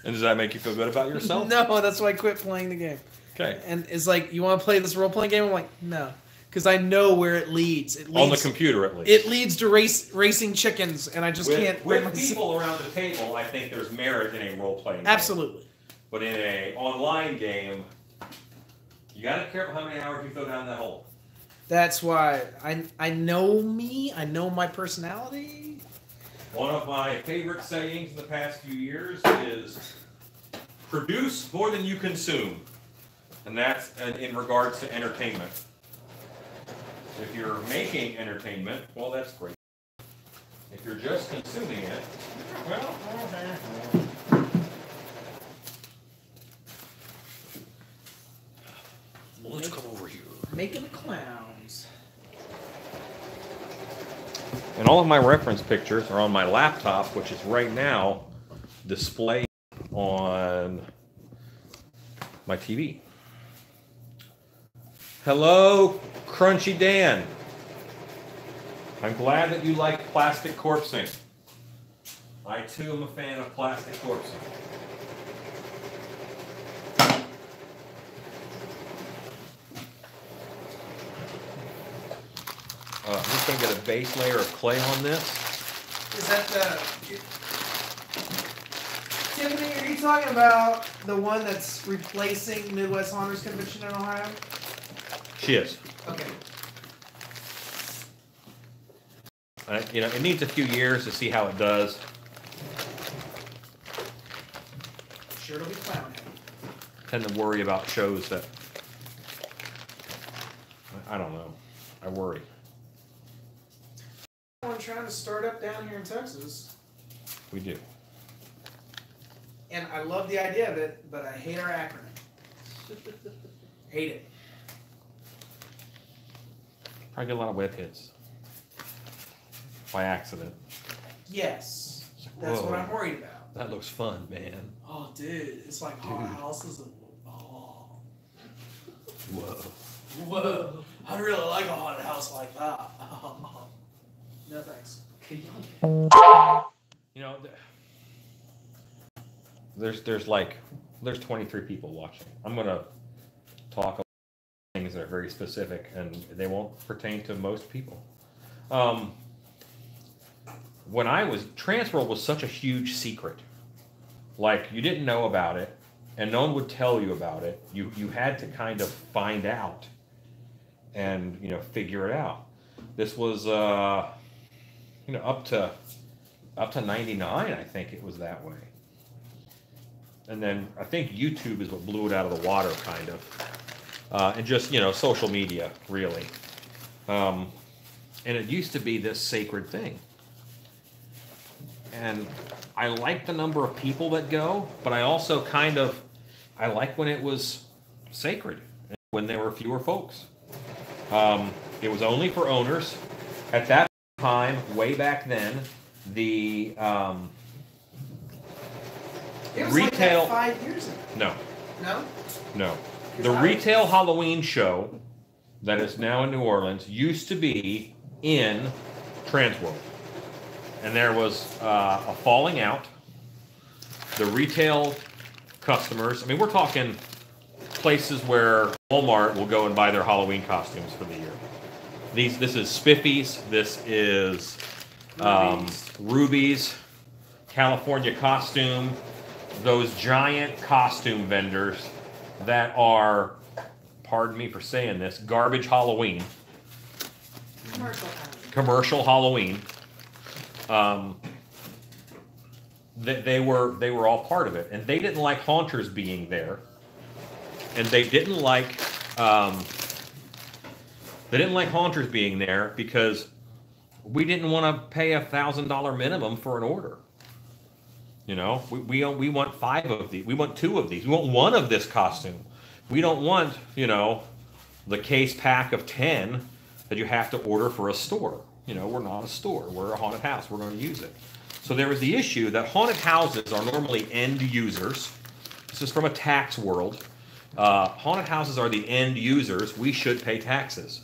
And does that make you feel good about yourself? No, that's why I quit playing the game. Okay. And it's like, you want to play this role-playing game? I'm like, no. because I know where it leads. It leads On the computer, at least. It leads to racing chickens, and I just can't. With people around the table, I think there's merit in a role-playing game. Absolutely. But in an online game, you got to be careful how many hours you throw down that hole. That's why I know me. I know my personality. One of my favorite sayings in the past few years is produce more than you consume. And that's in regards to entertainment. If you're making entertainment, well, that's great. If you're just consuming it, well, let's come over here. Making the clowns. And all of my reference pictures are on my laptop, which is right now displayed on my TV. Hello, Crunchy Dan. I'm glad that you like plastic corpsing. I too am a fan of plastic corpsing. I'm just going to get a base layer of clay on this. Is that Tiffany, are you talking about the one that's replacing Midwest Haunters Convention in Ohio? She is. Okay. You know, it needs a few years to see how it does. Sure it'll be clown heavy. Tend to worry about shows that, I don't know, I worry. One trying to start up down here in Texas. We do. And I love the idea of it, but I hate our acronym. Hate it. Probably get a lot of web hits. By accident. Yes. That's what I'm worried about. That looks fun, man. Oh, dude. It's like haunted houses. And, oh. Whoa. Whoa. I'd really like a haunted house like that. No thanks. You know, there's 23 people watching. I'm gonna talk about things that are very specific, and they won't pertain to most people. When Transworld was such a huge secret. Like, you didn't know about it, and no one would tell you about it. You had to kind of find out and, you know, figure it out. This was, you know, up to 99, I think it was that way. And then I think YouTube is what blew it out of the water, kind of. And just, you know, social media, really. And it used to be this sacred thing. And I like the number of people that go, but I also I like when it was sacred, when there were fewer folks. It was only for owners. At that time, way back then, the It was retail... like that 5 years ago. No. No? No. The retail Halloween show that is now in New Orleans used to be in Transworld. And there was a falling out. The retail customers, I mean, we're talking places where Walmart will go and buy their Halloween costumes for the year. This is Spiffy's, this is Ruby's, California Costume, those giant costume vendors that are, pardon me for saying this, garbage Halloween. Commercial Halloween. They were all part of it, and they didn't like haunters being there, and they didn't like haunters being there because we didn't want to pay $1,000 minimum for an order. You know, we want 5 of these, we want 2 of these, we want 1 of this costume. We don't want, you know, the case pack of 10 that you have to order for a store. You know, we're not a store, we're a haunted house, we're going to use it. So there was the issue that haunted houses are normally end users. This is from a tax world. Haunted houses are the end users. We should pay taxes.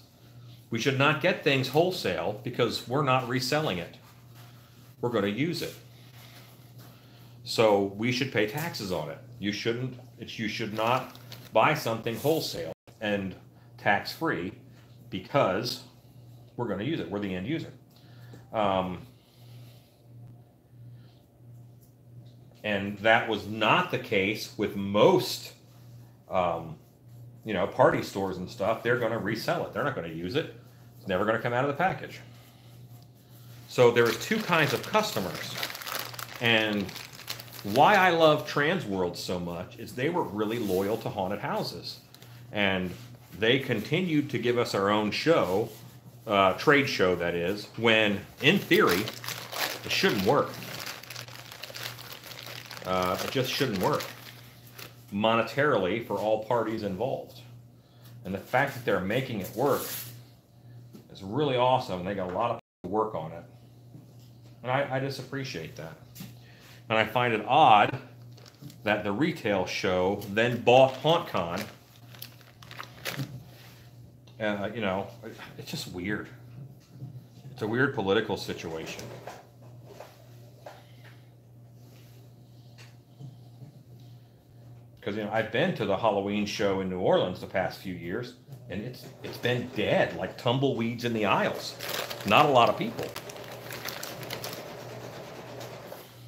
We should not get things wholesale because we're not reselling it. We're going to use it. So we should pay taxes on it. You should not buy something wholesale and tax-free because we're going to use it. We're the end user. And that was not the case with most, party stores and stuff. They're going to resell it. They're not going to use it. It's never going to come out of the package. So there's two kinds of customers. And why I love Transworld so much is they were really loyal to haunted houses. And they continued to give us our own show, trade show that is, when in theory, it shouldn't work. It just shouldn't work monetarily for all parties involved. And the fact that they're making it work is really awesome. They got a lot of people to work on it. And I just appreciate that. And I find it odd that the retail show then bought HauntCon. It's just weird. It's a weird political situation. Because I've been to the Halloween show in New Orleans the past few years, and it's been dead, like tumbleweeds in the aisles. Not a lot of people.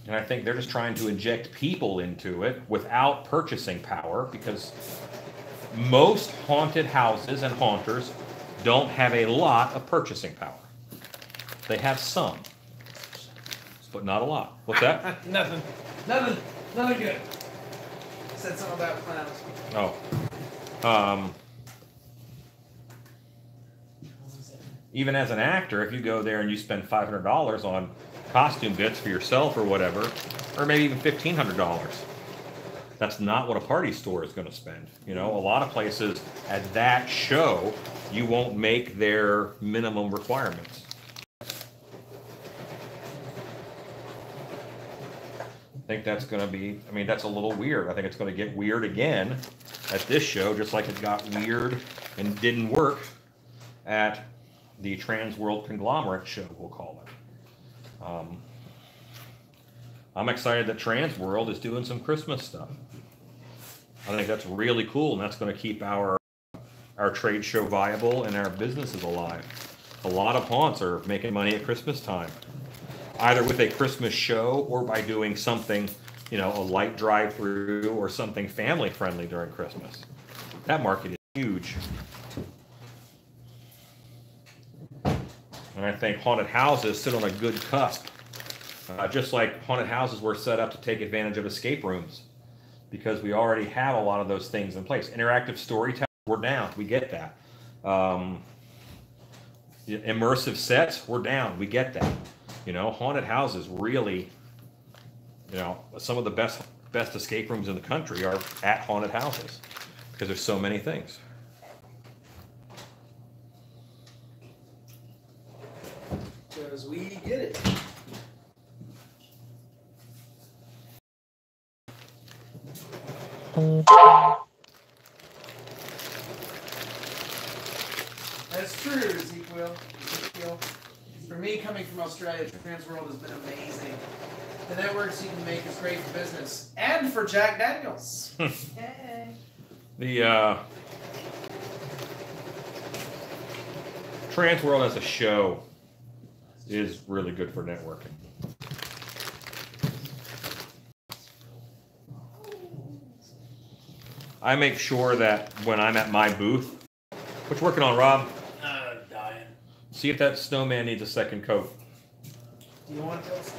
And I think they're just trying to inject people into it without purchasing power, because most haunted houses and haunters don't have a lot of purchasing power. They have some, but not a lot. What's that? Nothing good. Said something about clowns. Oh. Even as an actor, if you go there and you spend $500 on costume bits for yourself or whatever, or maybe even $1,500, that's not what a party store is going to spend. A lot of places at that show, you won't make their minimum requirements. I think that's going to be, that's a little weird. I think it's going to get weird again at this show, just like it got weird and didn't work at the Transworld Conglomerate show, we'll call it. I'm excited that Transworld is doing some Christmas stuff. I think that's really cool, and that's going to keep our trade show viable and our businesses alive. A lot of haunts are making money at Christmas time, either with a Christmas show or by doing something, a light drive-through or something family-friendly during Christmas. That market is huge. And I think haunted houses sit on a good cusp. Just like haunted houses were set up to take advantage of escape rooms, because we already have a lot of those things in place. Interactive storytelling, we're down. We get that. Immersive sets, we're down. We get that. Haunted houses really, some of the best escape rooms in the country are at haunted houses because there's so many things. Because we get it. That's true, Ezekiel. For me, coming from Australia, Transworld has been amazing. The networks you can make is great for business and for Jack Daniels. Hey. The Transworld as a show is really good for networking. I make sure that when I'm at my booth, what you working on, Rob? Dying. See if that snowman needs a second coat. Do you want to tell us?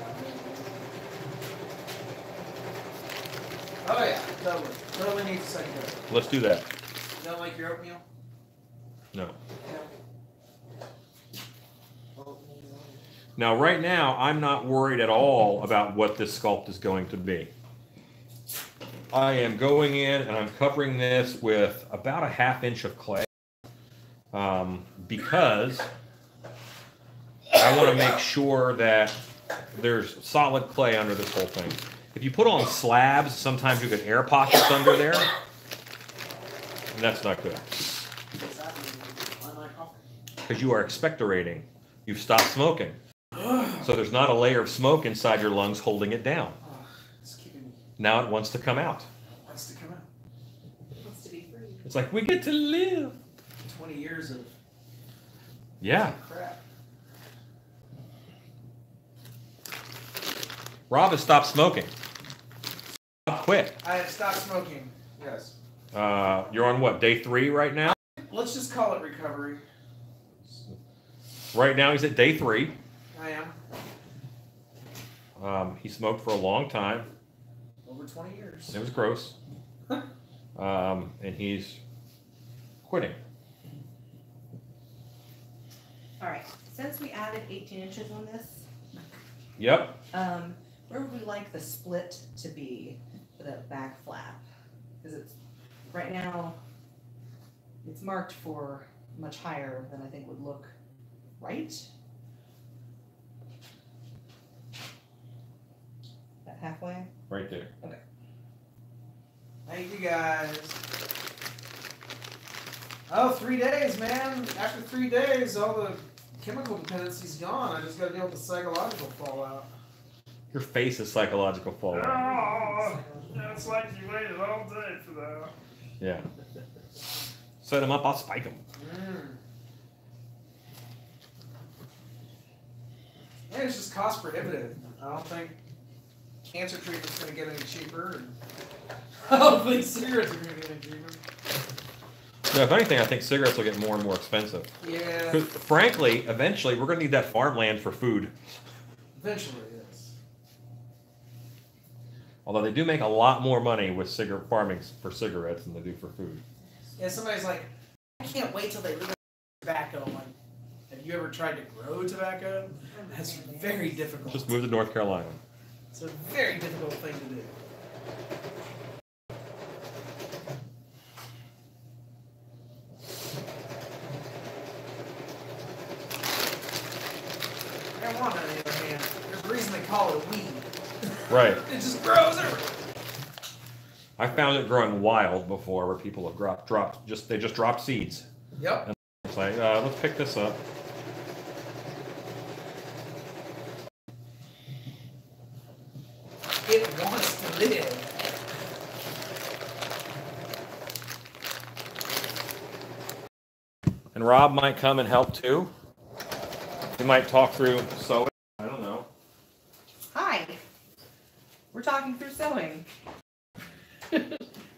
Oh yeah, totally. Totally needs a second coat. Let's do that. You don't like your oatmeal? No. No. Now, right now, I'm not worried at all about what this sculpt is going to be. I am going in and I'm covering this with about a 1/2 inch of clay because I want to make sure that there's solid clay under this whole thing. If you put on slabs, sometimes you get air pockets under there, and that's not good. Because you are expectorating. You've stopped smoking. So there's not a layer of smoke inside your lungs holding it down. Now it wants to come out. It wants to come out. It wants to be free. It's like, we get to live. 20 years of Yeah. Crap. Rob has stopped smoking. Rob quit. I have stopped smoking. Yes. You're on what, day 3 right now? Let's just call it recovery. Right now he's at day 3. I am. He smoked for a long time. Over 20 years. It was gross. And he's quitting. All right. Since we added 18 inches on this, Yep. where would we like the split to be for that back flap? Because it's right now it's marked for much higher than I think would look right. That halfway? Right there. Thank you guys. Oh, 3 days, man. After 3 days, all the chemical dependency's gone. I just gotta deal with the psychological fallout. Your face is psychological fallout. Oh, it's like you waited all day for that. Yeah. Set him up, I'll spike him. Yeah, it's just cost prohibitive. I don't think cancer treatment's gonna get any cheaper. And I don't think cigarettes are gonna get any cheaper. No, if anything, I think cigarettes will get more and more expensive. Yeah. 'Cause, frankly, eventually, we're going to need that farmland for food. Eventually, yes. Although they do make a lot more money with farming for cigarettes than they do for food. Yeah, somebody's like, I can't wait till they leave tobacco. I'm like, have you ever tried to grow tobacco? That's very difficult. Just move to North Carolina. It's a very difficult thing to do. Marijuana, on the other hand, there's a reason they call it a weed. Right. It just grows everywhere. I found it growing wild before, where people have they just dropped seeds. Yep. It's like, let's pick this up. It wants to live. And Rob might come and help too. He might talk through sewing. I don't know. Hi. We're talking through sewing.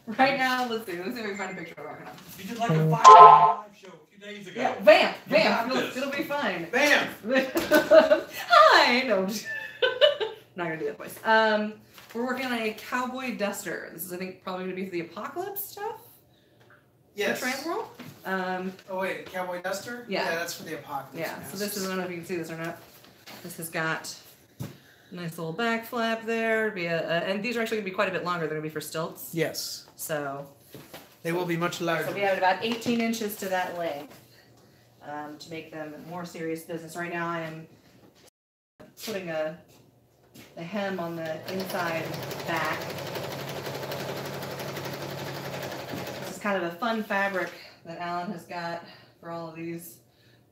Right now, let's see if we can find a picture of our house. You did like a live show a few days ago. Yeah, vamp. You got It'll, this. it'll be fine. Bam! Hi. No, I'm just not gonna do that voice. We're working on a cowboy duster. This is, I think, probably gonna be for the apocalypse stuff. Yes. For Transworld. Oh wait, Cowboy Duster? Yeah. Yeah, that's for the apocalypse. Yeah. So this is, I masks. don't know if you can see this or not. This has got a nice little back flap there. It'd be and these are actually gonna be quite a bit longer. They're gonna be for stilts. Yes. So They will be much larger. we have about 18 inches to that length to make them more serious business. Right now, I am putting a hem on the inside back. This is kind of a fun fabric that Alan has got for all of these.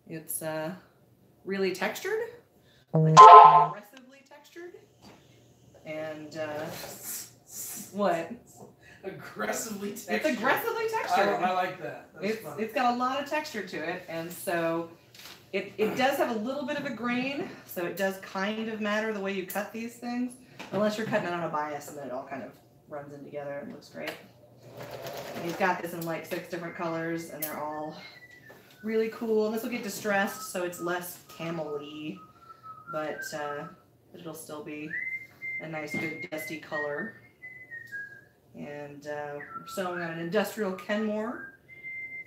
It's really textured, like aggressively textured, and what? Aggressively textured. It's aggressively textured. I like that. That's fun. It's got a lot of texture to it, and so it does have a little bit of a grain, so it does kind of matter the way you cut these things, unless you're cutting it on a bias and then it all kind of runs in together and looks great. And he's got this in like 6 different colors, and they're all really cool. And this will get distressed, so it's less camel-y, but it'll still be a nice, good, dusty color. And we're sewing on an industrial Kenmore,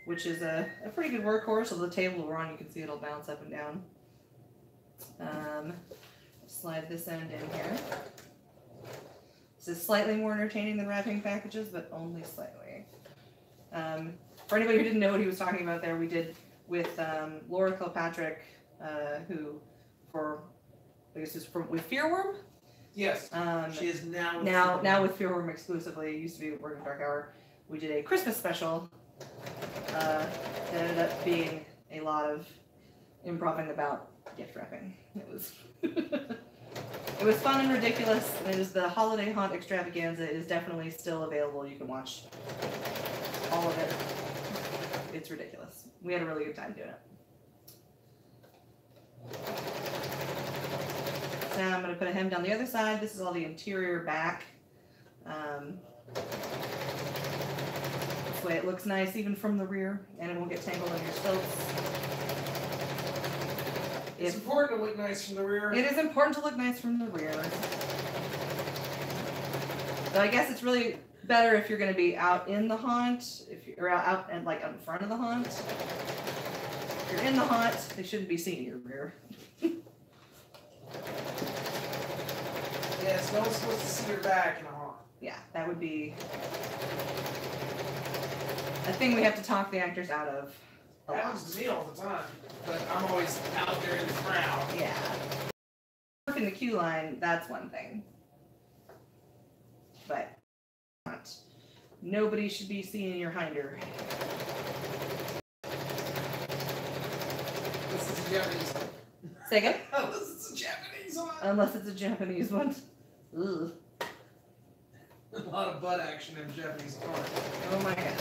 which is a pretty good workhorse. So the table we're on, you can see it'll bounce up and down. Slide this end in here. This is slightly more entertaining than wrapping packages, but only slightly. For anybody who didn't know what he was talking about there, we did with Laura Kilpatrick, who with Fearworm. Yes. She is now. Now with Fearworm exclusively. It used to be working Dark Hour. We did a Christmas special. That ended up being a lot of improvising about gift wrapping. It was it was fun and ridiculous. And it is the Holiday Haunt Extravaganza. It is definitely still available. You can watch all of it. It's ridiculous. We had a really good time doing it. to put a hem down the other side. This is all the interior back. This way it looks nice even from the rear, and it won't get tangled in your stilts. It's important to look nice from the rear. It is important to look nice from the rear. So I guess it's really better if you're going to be out in the haunt, if you're out and like out in front of the haunt. If you're in the haunt, they shouldn't be seeing your rear. Yes, no one's supposed to see your back in a haunt. Yeah, that would be a thing we have to talk the actors out of. That happens to me all the time, but I'm always out there in the crowd. Yeah. Working the queue line, that's one thing. But nobody should be seeing your hinder. This is a Japanese one. Say again? Unless it's a Japanese one. Unless it's a Japanese one. Ugh. A lot of butt action in Japanese art. Oh my god.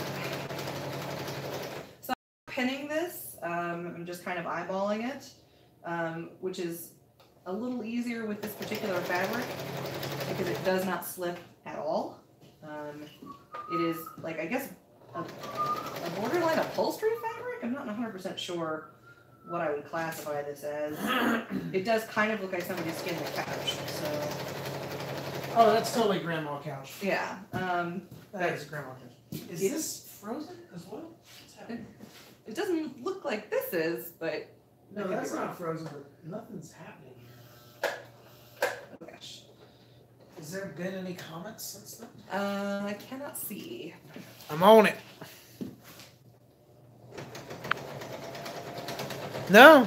So I'm pinning this. I'm just kind of eyeballing it, which is a little easier with this particular fabric because it does not slip at all. It is like, I guess, a borderline upholstery fabric? I'm not 100% sure what I would classify this as. It does kind of look like somebody skinned the couch, so... Oh, that's totally grandma couch. Yeah. That is grandma couch. Is this frozen as well? What's happening? It doesn't look like this is, but... No, that's not frozen, but nothing's happening here. Oh gosh. Has there been any comments since then? I cannot see. I'm on it. No,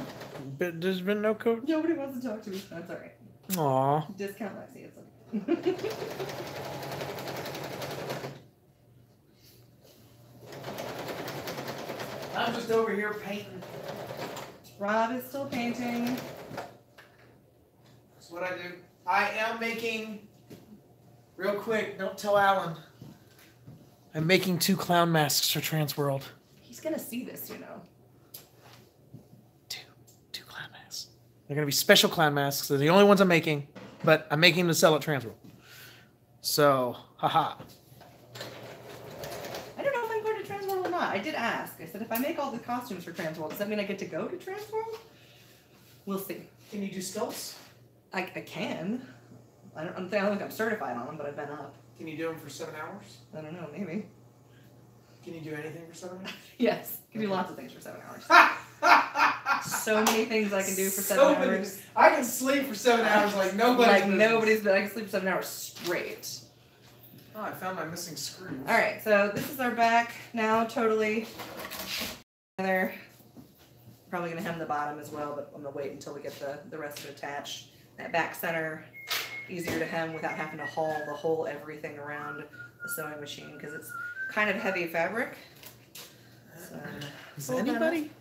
but there's been no code. Nobody wants to talk to me. That's all right. Aw. Discount Lexi. It's okay. I'm just over here painting. Rob is still painting. That's what I do. I am making, real quick, don't tell Alan. I'm making 2 clown masks for Transworld. He's gonna see this, you know. Two clown masks. They're gonna be special clown masks. They're the only ones I'm making, but I'm making them to sell at Transworld. So, haha. I don't know if I'm going to Transworld or not. I did ask. I said, if I make all the costumes for Transworld, does that mean I get to go to Transworld? We'll see. Can you do sculpts? I can. I don't think I'm certified on them, but I've been up. Can you do them for 7 hours? I don't know, maybe. Can you do anything for 7 hours? Yes, can do lots of things for 7 hours. So many things I can do for 7 hours. I can sleep for 7 hours like nobody's business. But I can sleep 7 hours straight. Oh, I found my missing screws. All right, so this is our back now, totally together. Probably gonna hem the bottom as well, but I'm gonna wait until we get the rest of it attached. That back center, easier to hem without having to haul the whole everything around the sewing machine because it's kind of heavy fabric. So, Is anybody?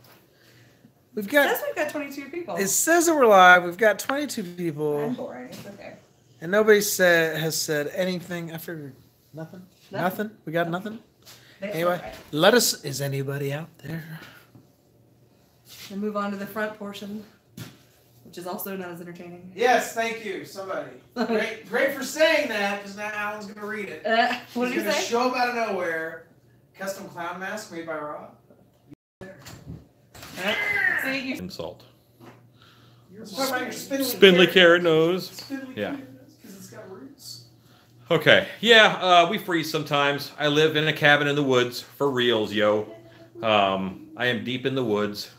We've It got. says we've got 22 people. It says that we're live. We've got 22 I'm people, boring. It's okay. and nobody has said anything. I figured nothing. Nothing. We got nothing. Anyway, let us. Is anybody out there? We'll move on to the front portion, which is also not as entertaining. Yes, thank you, somebody. Great for saying that, because now Alan's gonna read it. What did He's you gonna say? show up out of nowhere. Custom clown mask made by Rob. See, you Insult. You're talking about your Spindly carrot nose. Spindly Yeah. carrot nose, because it's got roots. Okay. Yeah, we freeze sometimes. I live in a cabin in the woods for reals, yo. I am deep in the woods.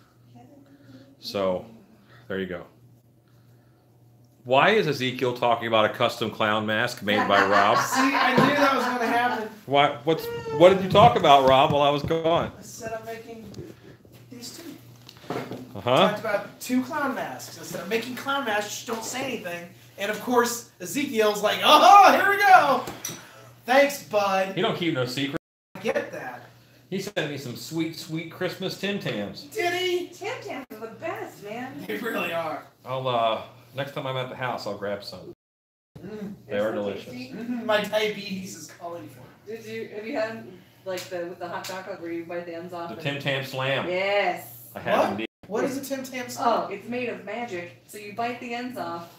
So, there you go. Why is Ezekiel talking about a custom clown mask made by Rob? See, I knew that was gonna happen. What did you talk about, Rob, while I was gone? I said I'm making these 2. Uh-huh. Talked about 2 clown masks. I said I'm making clown masks, just don't say anything. And of course, Ezekiel's like, oh, here we go. Thanks, bud. You don't keep no secret. I get that. He sent me some sweet, sweet Christmas Tim Tams. Did he? Tim Tams are the best, man. They really are. I'll next time I'm at the house, I'll grab some. They are delicious. My diabetes is calling for it. Have you had like with the hot chocolate where you bite the ends off? The Tim Tam Slam. Yes. I have indeed. What is a Tim Tam Oh, it's made of magic. So you bite the ends off,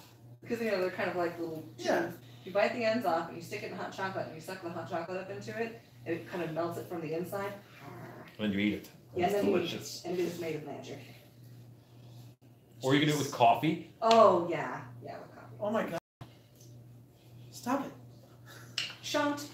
Because they're kind of like little. Yeah. You bite the ends off and you stick it in hot chocolate and you suck the hot chocolate up into it, and it kind of melts it from the inside. And you eat it. Yeah, It's and then delicious. and it is made of magic. Or you can do it with coffee. Oh yeah, with coffee. Oh my god. Stop it. Shunt.